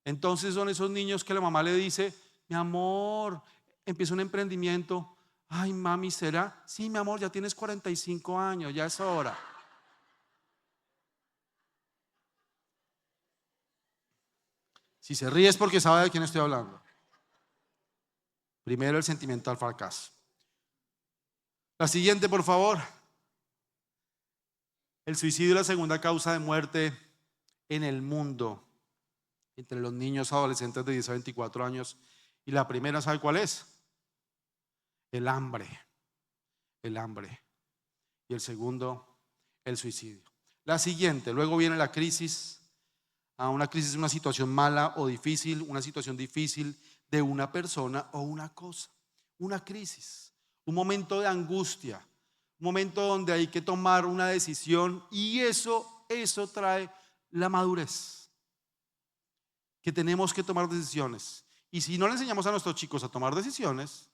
Entonces, son esos niños que la mamá le dice, mi amor, empieza un emprendimiento. Ay, mami, ¿será? Sí, mi amor, ya tienes 45 años, ya es hora. Si se ríe es porque sabe de quién estoy hablando. Primero el sentimiento al fracaso. La siguiente, por favor. El suicidio es la segunda causa de muerte en el mundo entre los niños adolescentes de 10 a 24 años. Y la primera, ¿sabe cuál es? El hambre. El hambre. Y el segundo, el suicidio. La siguiente, luego viene la crisis. Una crisis es una situación mala o difícil, una situación difícil de una persona o una cosa. Una crisis, un momento de angustia, un momento donde hay que tomar una decisión, y eso trae la madurez, que tenemos que tomar decisiones. Y si no le enseñamos a nuestros chicos a tomar decisiones,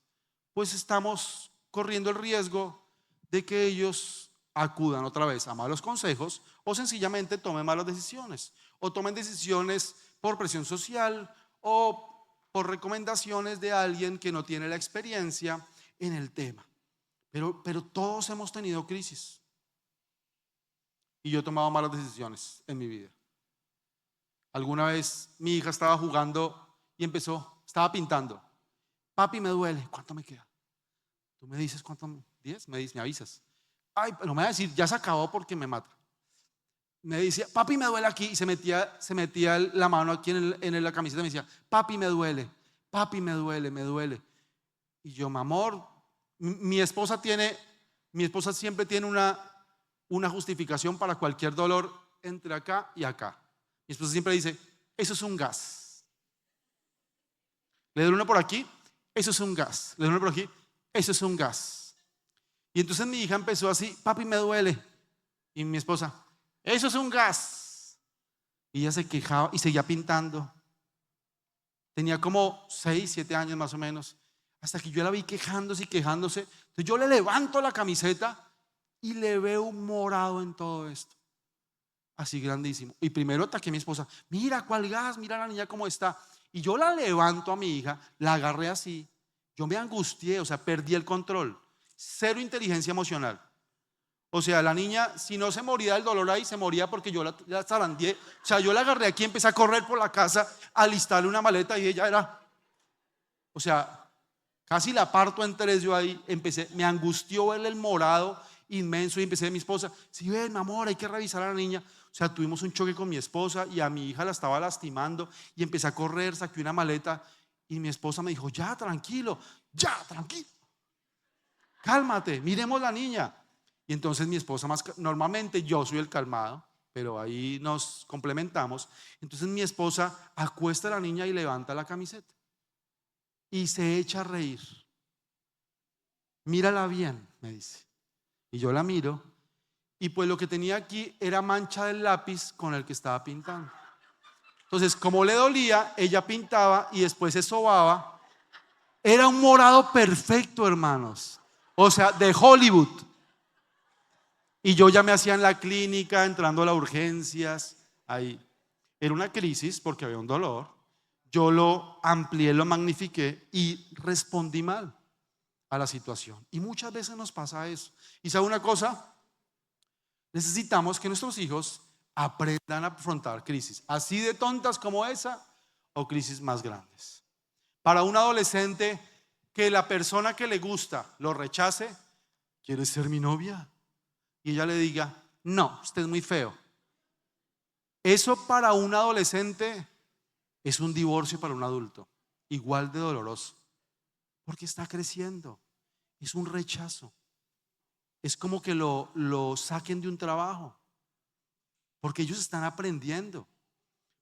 pues estamos corriendo el riesgo de que ellos acudan otra vez a malos consejos, o sencillamente tomen malas decisiones, o tomen decisiones por presión social o por recomendaciones de alguien que no tiene la experiencia en el tema. Pero todos hemos tenido crisis, y yo he tomado malas decisiones en mi vida. Alguna vez mi hija estaba jugando y estaba pintando. Papi, me duele. ¿Cuánto me queda? Tú me dices cuánto. 10, me avisas. Ay, no me va a decir, ya se acabó, porque me mata. Me decía, papi, me duele aquí, y se metía la mano aquí en la camiseta y me decía, papi, me duele, me duele. Y yo, mi amor, mi esposa siempre tiene una justificación para cualquier dolor entre acá y acá. Mi esposa siempre dice, eso es un gas. Le duele uno por aquí, eso es un gas. Le duele uno por aquí, eso es un gas. Y entonces mi hija empezó así, papi, me duele. Y mi esposa, eso es un gas. Y ella se quejaba y seguía pintando. Tenía como 6, 7 años más o menos, hasta que yo la vi quejándose. Entonces yo le levanto la camiseta y le veo un morado en todo esto, así grandísimo. Y primero ataqué a mi esposa, mira cuál gas, mira la niña cómo está. Y yo la levanto a mi hija, la agarré así. Yo me angustié, o sea, perdí el control. Cero inteligencia emocional. O sea, la niña, si no se moría del dolor ahí, se moría porque yo la zarandeé. O sea, yo la agarré aquí, empecé a correr por la casa, a alistarle una maleta, y ella era, o sea, casi la parto en tres. Yo ahí me angustió verle el morado inmenso, y empecé a mi esposa, si ven, mi amor, hay que revisar a la niña. O sea, tuvimos un choque con mi esposa, y a mi hija la estaba lastimando, y empecé a correr, saqué una maleta, y mi esposa me dijo, ya, tranquilo, cálmate, miremos la niña. Y entonces mi esposa, normalmente yo soy el calmado, pero ahí nos complementamos. Entonces mi esposa acuesta a la niña y levanta la camiseta y se echa a reír. Mírala bien, me dice. Y yo la miro, y pues lo que tenía aquí era mancha del lápiz con el que estaba pintando. Entonces, como le dolía, ella pintaba y después se sobaba. Era un morado perfecto, hermanos. O sea, de Hollywood. Y yo ya me hacía en la clínica, entrando a las urgencias. Ahí era una crisis porque había un dolor. Yo lo amplié, lo magnifiqué y respondí mal a la situación. Y muchas veces nos pasa eso. ¿Y sabe una cosa? Necesitamos que nuestros hijos aprendan a afrontar crisis, así de tontas como esa, o crisis más grandes. Para un adolescente, que la persona que le gusta lo rechace, ¿quieres ser mi novia? Y ella le diga, no, usted es muy feo. Eso para un adolescente es un divorcio para un adulto, igual de doloroso, porque está creciendo. Es un rechazo. Es como que lo saquen de un trabajo, porque ellos están aprendiendo,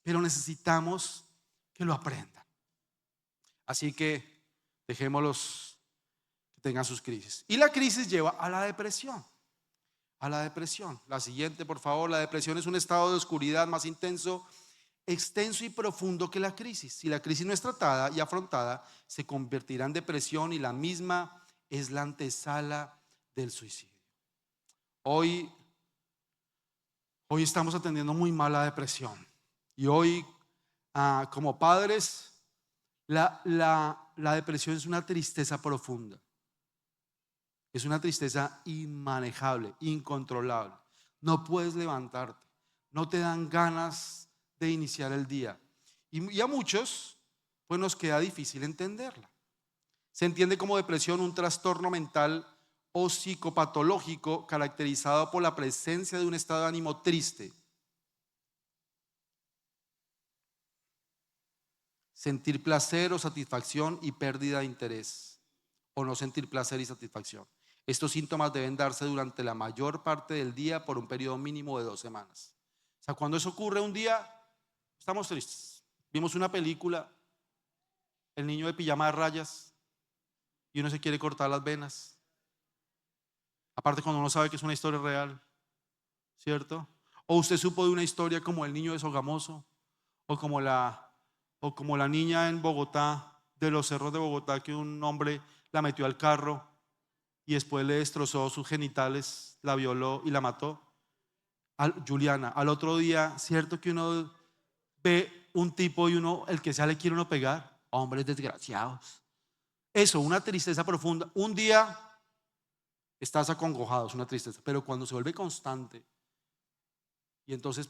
pero necesitamos que lo aprendan. Así que dejémoslos que tengan sus crisis. Y la crisis lleva a la depresión. A la depresión. La siguiente, por favor. La depresión es un estado de oscuridad más intenso, extenso y profundo que la crisis. Si la crisis no es tratada y afrontada, se convertirá en depresión, y la misma es la antesala del suicidio. Hoy estamos atendiendo muy mal la depresión. Y hoy, como padres, la depresión es una tristeza profunda. Es una tristeza inmanejable, incontrolable. No puedes levantarte, no te dan ganas de iniciar el día. Y a muchos, pues nos queda difícil entenderla. Se entiende como depresión un trastorno mental o psicopatológico caracterizado por la presencia de un estado de ánimo triste, sentir placer o satisfacción y pérdida de interés, o no sentir placer y satisfacción. Estos síntomas deben darse durante la mayor parte del día por un periodo mínimo de 2 semanas. O sea, cuando eso ocurre un día, Estamos tristes. Vimos una película, el niño de pijama de rayas, y uno se quiere cortar las venas. Aparte cuando uno sabe que es una historia real, ¿cierto? O usted supo de una historia como el niño de Sogamoso, o como la niña en Bogotá, de los cerros de Bogotá, que un hombre la metió al carro y después le destrozó sus genitales, la violó y la mató. Juliana, al otro día, ¿cierto que uno ve un tipo y uno, el que sea le quiere uno pegar? Hombres desgraciados. Eso, una tristeza profunda. Un día estás acongojado, es una tristeza, pero cuando se vuelve constante y entonces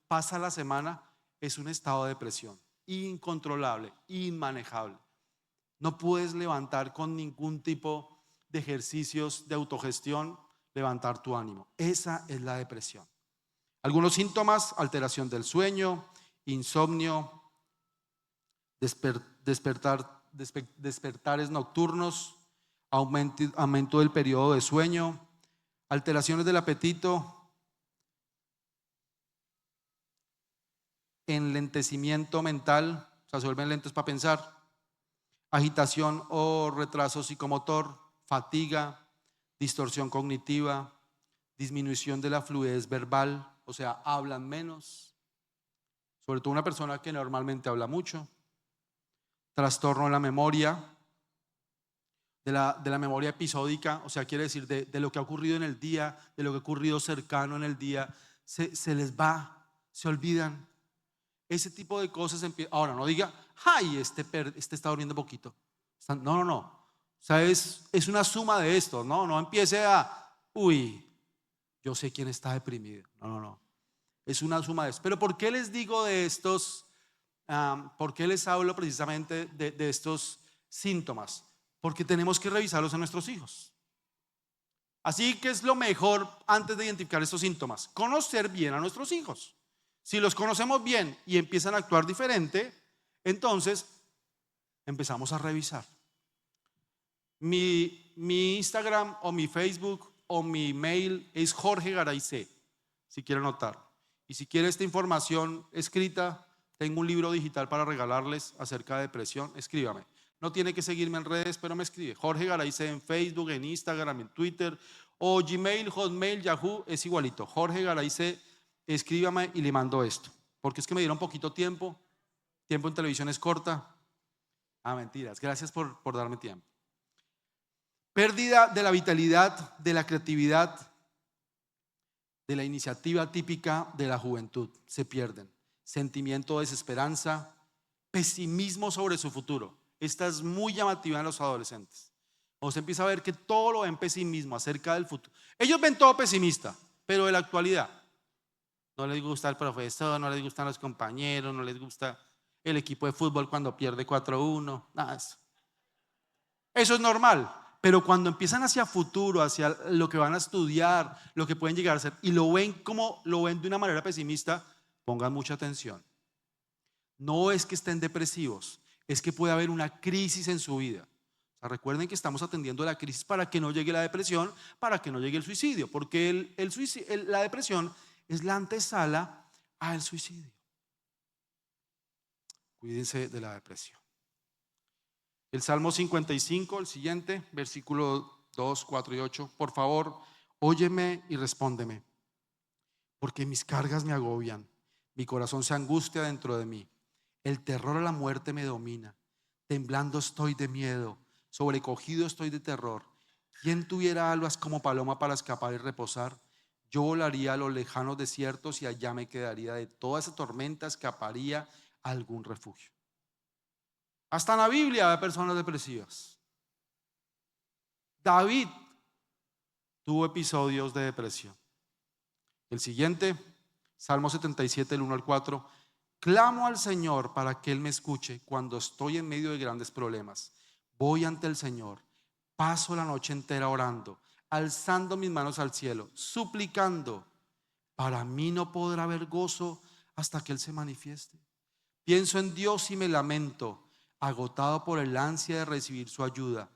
pasa la semana, es un estado de depresión incontrolable, inmanejable. No puedes levantar con ningún tipo de ejercicios de autogestión, levantar tu ánimo. Esa es la depresión. Algunos síntomas: alteración del sueño, insomnio, despertares nocturnos, aumento del periodo de sueño, alteraciones del apetito, enlentecimiento mental, o sea, se vuelven lentos para pensar, agitación o retraso psicomotor, fatiga, distorsión cognitiva, disminución de la fluidez verbal, o sea, hablan menos, sobre todo una persona que normalmente habla mucho, trastorno en la memoria, de la memoria episódica, o sea, quiere decir de lo que ha ocurrido en el día, de lo que ha ocurrido cercano en el día, se les va, se olvidan. Ese tipo de cosas empiezan. Ahora, no diga, ay, este está durmiendo poquito. No, no, no. O sea, es una suma de esto, ¿no? No empiece uy, yo sé quién está deprimido. No, no, no. Es una suma de esto. Pero ¿por qué les digo de estos? ¿Por qué les hablo precisamente de estos síntomas? Porque tenemos que revisarlos en nuestros hijos. Así que es lo mejor antes de identificar estos síntomas: conocer bien a nuestros hijos. Si los conocemos bien y empiezan a actuar diferente, entonces empezamos a revisar. Mi Instagram o mi Facebook o mi mail es Jorge Garay C, si quiere anotar. Y si quiere esta información escrita, tengo un libro digital para regalarles acerca de depresión. Escríbame. No tiene que seguirme en redes, pero me escribe. Jorge Garay C en Facebook, en Instagram, en Twitter, o Gmail, Hotmail, Yahoo, es igualito. Jorge Garay C, escríbame y le mando esto. Porque es que me dieron poquito tiempo. Tiempo en televisión es corta. Mentiras. Gracias por darme tiempo. Pérdida de la vitalidad, de la creatividad, de la iniciativa típica de la juventud. Se pierden. Sentimiento de desesperanza, pesimismo sobre su futuro. Esta es muy llamativa en los adolescentes. O se empieza a ver que todo lo ven pesimismo acerca del futuro. Ellos ven todo pesimista, pero de la actualidad. No les gusta el profesor, no les gustan los compañeros, no les gusta el equipo de fútbol cuando pierde 4-1, nada de eso. Eso es normal, pero cuando empiezan hacia futuro, hacia lo que van a estudiar, lo que pueden llegar a ser, y lo ven de una manera pesimista, pongan mucha atención. No es que estén depresivos, es que puede haber una crisis en su vida. O sea, recuerden que estamos atendiendo la crisis para que no llegue la depresión, para que no llegue el suicidio, porque la depresión es la antesala al suicidio. Cuídense de la depresión. El Salmo 55, el siguiente, versículo 2, 4 y 8. Por favor, óyeme y respóndeme, porque mis cargas me agobian, mi corazón se angustia dentro de mí. El terror a la muerte me domina, temblando estoy de miedo, sobrecogido estoy de terror. ¿Quién tuviera alas como paloma para escapar y reposar? Yo volaría a los lejanos desiertos y allá me quedaría. De toda esa tormenta escaparía a algún refugio. Hasta en la Biblia hay personas depresivas. David tuvo episodios de depresión. El siguiente, Salmo 77, el 1 al 4. Clamo al Señor para que Él me escuche cuando estoy en medio de grandes problemas. Voy ante el Señor, paso la noche entera orando, alzando mis manos al cielo, suplicando. Para mí no podrá haber gozo hasta que Él se manifieste. Pienso en Dios y me lamento, agotado por el ansia de recibir su ayuda.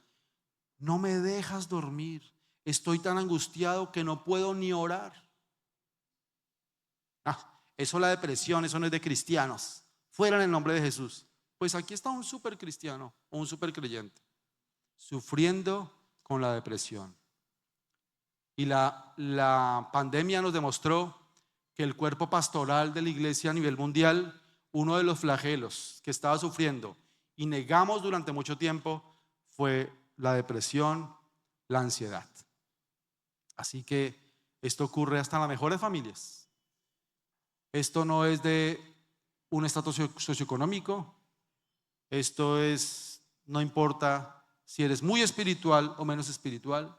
No me dejas dormir, estoy tan angustiado que no puedo ni orar. eso la depresión, eso no es de cristianos, fuera en el nombre de Jesús. Pues aquí está un súper cristiano o un súper creyente, sufriendo con la depresión. Y la pandemia nos demostró que el cuerpo pastoral de la iglesia a nivel mundial, uno de los flagelos que estaba sufriendo y negamos durante mucho tiempo fue la depresión, la ansiedad. Así que esto ocurre hasta en las mejores familias. Esto no es de un estatus socioeconómico, esto es, no importa si eres muy espiritual o menos espiritual,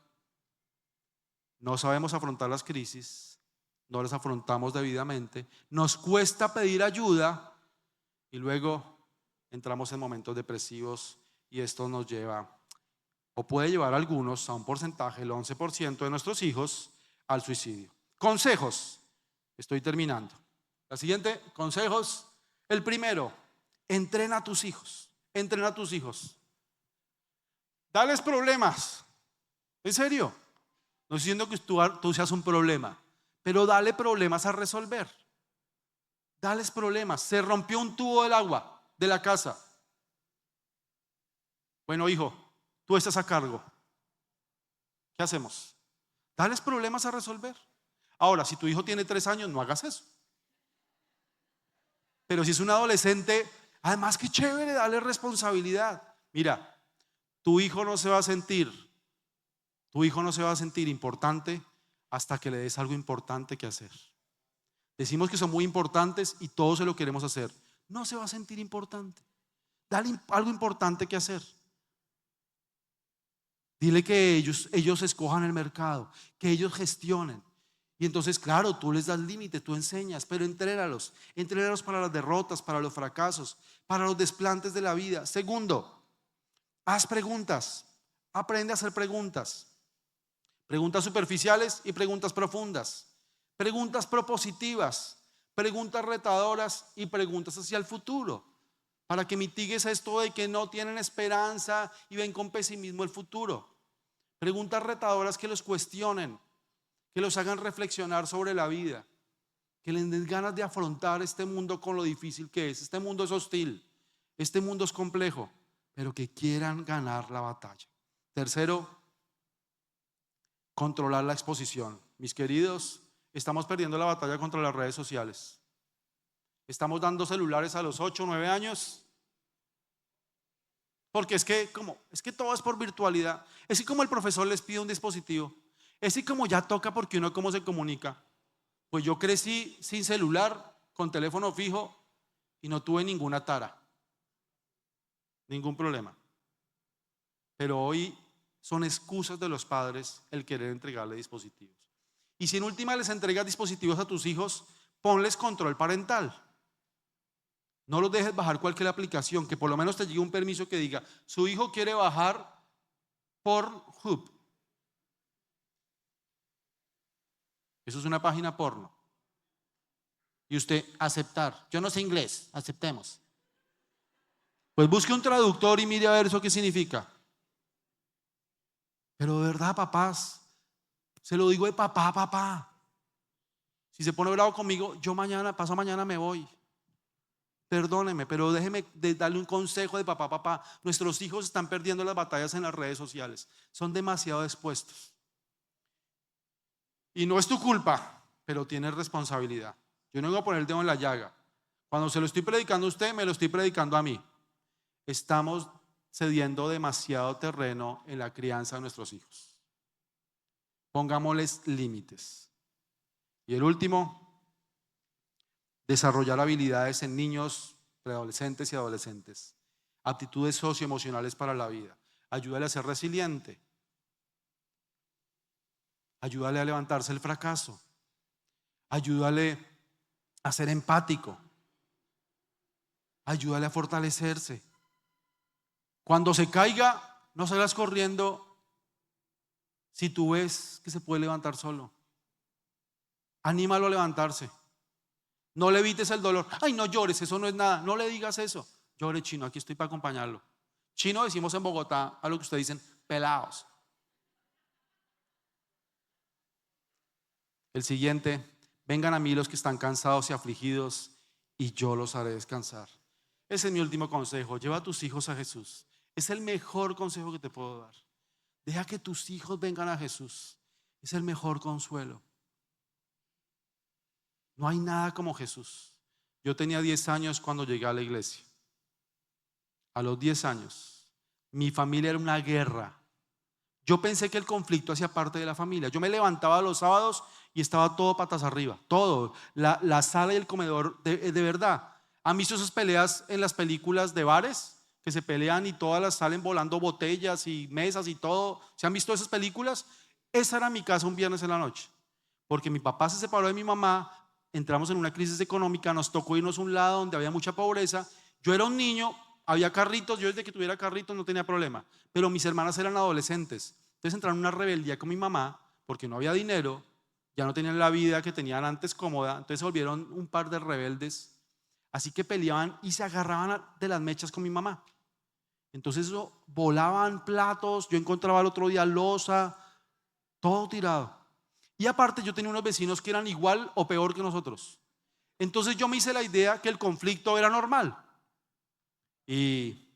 no sabemos afrontar las crisis, no las afrontamos debidamente, nos cuesta pedir ayuda y luego entramos en momentos depresivos y esto nos lleva, o puede llevar a algunos, a un porcentaje, el 11% de nuestros hijos, al suicidio. Consejos, estoy terminando. La siguiente, consejos. El primero, entrena a tus hijos, entrena a tus hijos. Dales problemas, en serio. No estoy diciendo que tú seas un problema, pero dale problemas a resolver. Dales problemas. Se rompió un tubo del agua de la casa. Bueno, hijo, tú estás a cargo. ¿Qué hacemos? Dales problemas a resolver. Ahora, si tu hijo tiene 3 años, no hagas eso. Pero si es un adolescente, además qué chévere, dale responsabilidad. Mira, tu hijo no se va a sentir importante hasta que le des algo importante que hacer. Decimos que son muy importantes y todos se lo queremos hacer. No se va a sentir importante. Dale algo importante que hacer. Dile que ellos escojan el mercado, que ellos gestionen. Y entonces, claro, tú les das límite, tú enseñas, pero entrénalos para las derrotas, para los fracasos, para los desplantes de la vida. Segundo, haz preguntas, aprende a hacer preguntas. Preguntas superficiales y preguntas profundas. Preguntas propositivas, preguntas retadoras y preguntas hacia el futuro. Para que mitigues esto de que no tienen esperanza y ven con pesimismo el futuro. Preguntas retadoras que los cuestionen, que los hagan reflexionar sobre la vida, que les den ganas de afrontar este mundo con lo difícil que es. Este mundo es hostil, este mundo es complejo, pero que quieran ganar la batalla. Tercero, controlar la exposición. Mis queridos, estamos perdiendo la batalla contra las redes sociales. Estamos dando celulares a los 8 o 9 años. Porque es que todo es por virtualidad. Es que como el profesor les pide un dispositivo, es que como ya toca porque uno cómo se comunica. Pues yo crecí sin celular, con teléfono fijo y no tuve ninguna tara, ningún problema. Pero hoy son excusas de los padres el querer entregarle dispositivos. Y si en última les entregas dispositivos a tus hijos, ponles control parental. No los dejes bajar cualquier aplicación, que por lo menos te llegue un permiso que diga, su hijo quiere bajar Pornhub. Eso es una página porno. Y usted, aceptar. Yo no sé inglés, aceptemos. Pues busque un traductor y mire a ver eso qué significa. Pero de verdad, papás, se lo digo de papá. Si se pone bravo conmigo, yo pasado mañana me voy. Perdóneme, pero déjeme darle un consejo de papá. Nuestros hijos están perdiendo las batallas en las redes sociales. Son demasiado expuestos. Y no es tu culpa, pero tienes responsabilidad. Yo no voy a poner el dedo en la llaga. Cuando se lo estoy predicando a usted, me lo estoy predicando a mí. Estamos cediendo demasiado terreno en la crianza de nuestros hijos. Pongámosles límites. Y el último, desarrollar habilidades en niños, preadolescentes y adolescentes. Aptitudes socioemocionales para la vida. Ayúdale a ser resiliente. Ayúdale a levantarse el fracaso. Ayúdale a ser empático. Ayúdale a fortalecerse. Cuando se caiga, no salgas corriendo si tú ves que se puede levantar solo. Anímalo a levantarse. No le evites el dolor. Ay, no llores, eso no es nada. No le digas eso. Llore, chino, aquí estoy para acompañarlo. Chino decimos en Bogotá a lo que ustedes dicen, pelados. El siguiente, vengan a mí los que están cansados y afligidos y yo los haré descansar. Ese es mi último consejo. Lleva a tus hijos a Jesús. Es el mejor consejo que te puedo dar. Deja que tus hijos vengan a Jesús. Es el mejor consuelo. No hay nada como Jesús. Yo tenía 10 años cuando llegué a la iglesia. A los 10 años, mi familia era una guerra. Yo pensé que el conflicto hacía parte de la familia. Yo me levantaba los sábados y estaba todo patas arriba. Todo. La sala y el comedor, de verdad. ¿Han visto esas peleas en las películas de bares? Que se pelean y todas las salen volando botellas y mesas y todo. ¿Se han visto esas películas? Esa era mi casa un viernes en la noche. Porque mi papá se separó de mi mamá. Entramos en una crisis económica. Nos tocó irnos a un lado donde había mucha pobreza. Yo era un niño. Había carritos, yo desde que tuviera carritos no tenía problema, pero mis hermanas eran adolescentes, entonces entraron en una rebeldía con mi mamá porque no había dinero, ya no tenían la vida que tenían antes cómoda, entonces se volvieron un par de rebeldes, así que peleaban y se agarraban de las mechas con mi mamá. Entonces eso, volaban platos, yo encontraba el otro día loza, todo tirado. Y aparte yo tenía unos vecinos que eran igual o peor que nosotros. Entonces yo me hice la idea que el conflicto era normal. Y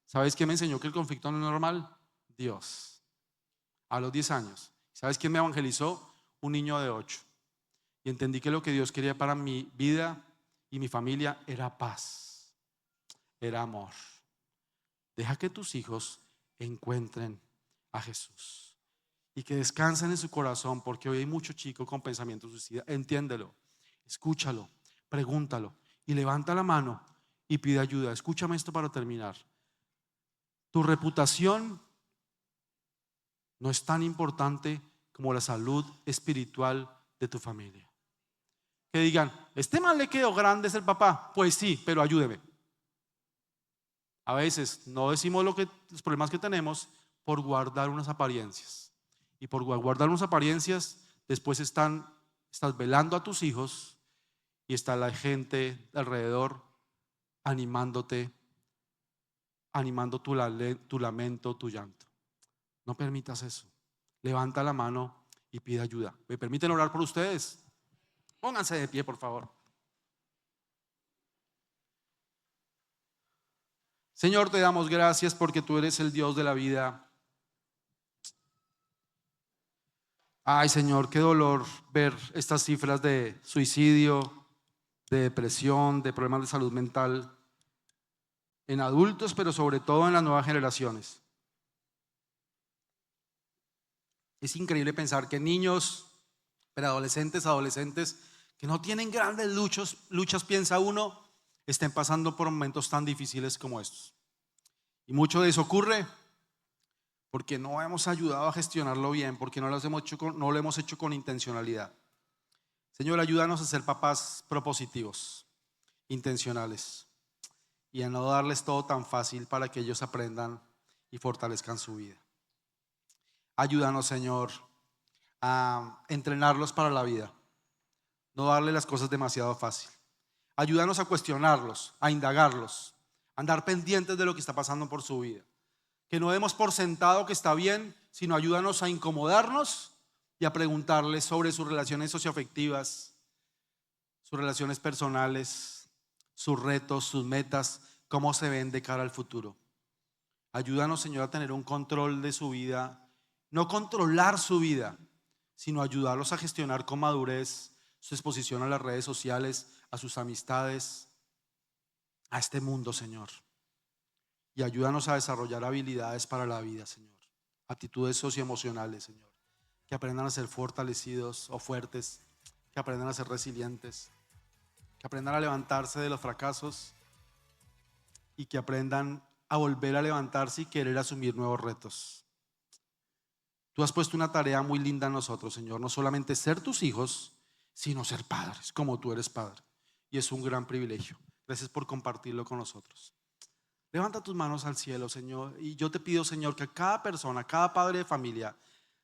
¿sabes quién me enseñó que el conflicto no es normal? Dios. A los 10 años. ¿Sabes quién me evangelizó? Un niño de 8. Y entendí que lo que Dios quería para mi vida y mi familia era paz, era amor. Deja que tus hijos encuentren a Jesús y que descansen en su corazón, porque hoy hay mucho chico con pensamientos suicidas. Entiéndelo, escúchalo, pregúntalo y levanta la mano y pide ayuda. Escúchame esto para terminar. Tu reputación no es tan importante como la salud espiritual de tu familia. Que digan, este man le quedó grande, es el papá. Pues sí, pero ayúdeme. A veces no decimos los problemas que tenemos por guardar unas apariencias. Y por guardar unas apariencias, después estás velando a tus hijos y está la gente alrededor animándote, animando tu lamento, tu llanto. No permitas eso. Levanta la mano y pide ayuda. ¿Me permiten orar por ustedes? Pónganse de pie, por favor. Señor, te damos gracias porque tú eres el Dios de la vida. Ay, Señor, qué dolor ver estas cifras de suicidio, de depresión, de problemas de salud mental en adultos, pero sobre todo en las nuevas generaciones. Es increíble pensar que niños, preadolescentes, adolescentes que no tienen grandes luchas, piensa uno, estén pasando por momentos tan difíciles como estos. Y mucho de eso ocurre porque no hemos ayudado a gestionarlo bien, porque no lo hemos hecho con intencionalidad. Señor, ayúdanos a ser papás propositivos, intencionales, y a no darles todo tan fácil para que ellos aprendan y fortalezcan su vida. Ayúdanos, Señor, a entrenarlos para la vida, no darle las cosas demasiado fácil. Ayúdanos a cuestionarlos, a indagarlos, a andar pendientes de lo que está pasando por su vida. Que no demos por sentado que está bien, sino ayúdanos a incomodarnos y a preguntarles sobre sus relaciones socioafectivas, sus relaciones personales, sus retos, sus metas, cómo se ven de cara al futuro. Ayúdanos, Señor, a tener un control de su vida, no controlar su vida, sino ayudarlos a gestionar con madurez su exposición a las redes sociales, a sus amistades, a este mundo, Señor. Y ayúdanos a desarrollar habilidades para la vida, Señor. Actitudes socioemocionales, Señor. Que aprendan a ser fortalecidos o fuertes, que aprendan a ser resilientes, que aprendan a levantarse de los fracasos y que aprendan a volver a levantarse y querer asumir nuevos retos. Tú has puesto una tarea muy linda en nosotros, Señor. No solamente ser tus hijos, sino ser padres, como tú eres padre. Y es un gran privilegio. Gracias por compartirlo con nosotros. Levanta tus manos al cielo, Señor, y yo te pido, Señor, que a cada persona, a cada padre de familia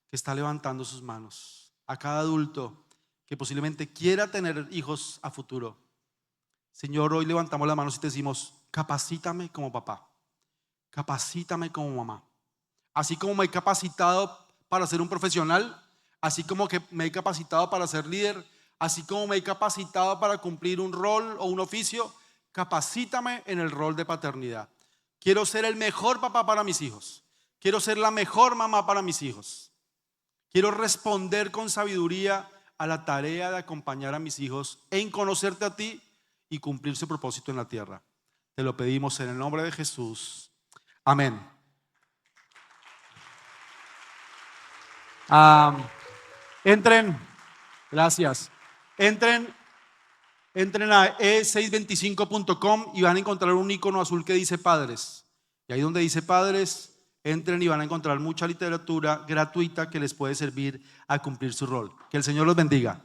que está levantando sus manos, a cada adulto que posiblemente quiera tener hijos a futuro, Señor, hoy levantamos las manos y te decimos, capacítame como papá, capacítame como mamá. Así como me he capacitado para ser un profesional, así como que me he capacitado para ser líder, Así como me he capacitado para cumplir un rol o un oficio, capacítame en el rol de paternidad. Quiero ser el mejor papá para mis hijos. Quiero ser la mejor mamá para mis hijos. Quiero responder con sabiduría a la tarea de acompañar a mis hijos en conocerte a ti y cumplir su propósito en la tierra. Te lo pedimos en el nombre de Jesús. Amén. Entren, gracias. Entren a e625.com y van a encontrar un icono azul que dice Padres. Y ahí donde dice Padres, entren y van a encontrar mucha literatura gratuita que les puede servir a cumplir su rol. Que el Señor los bendiga.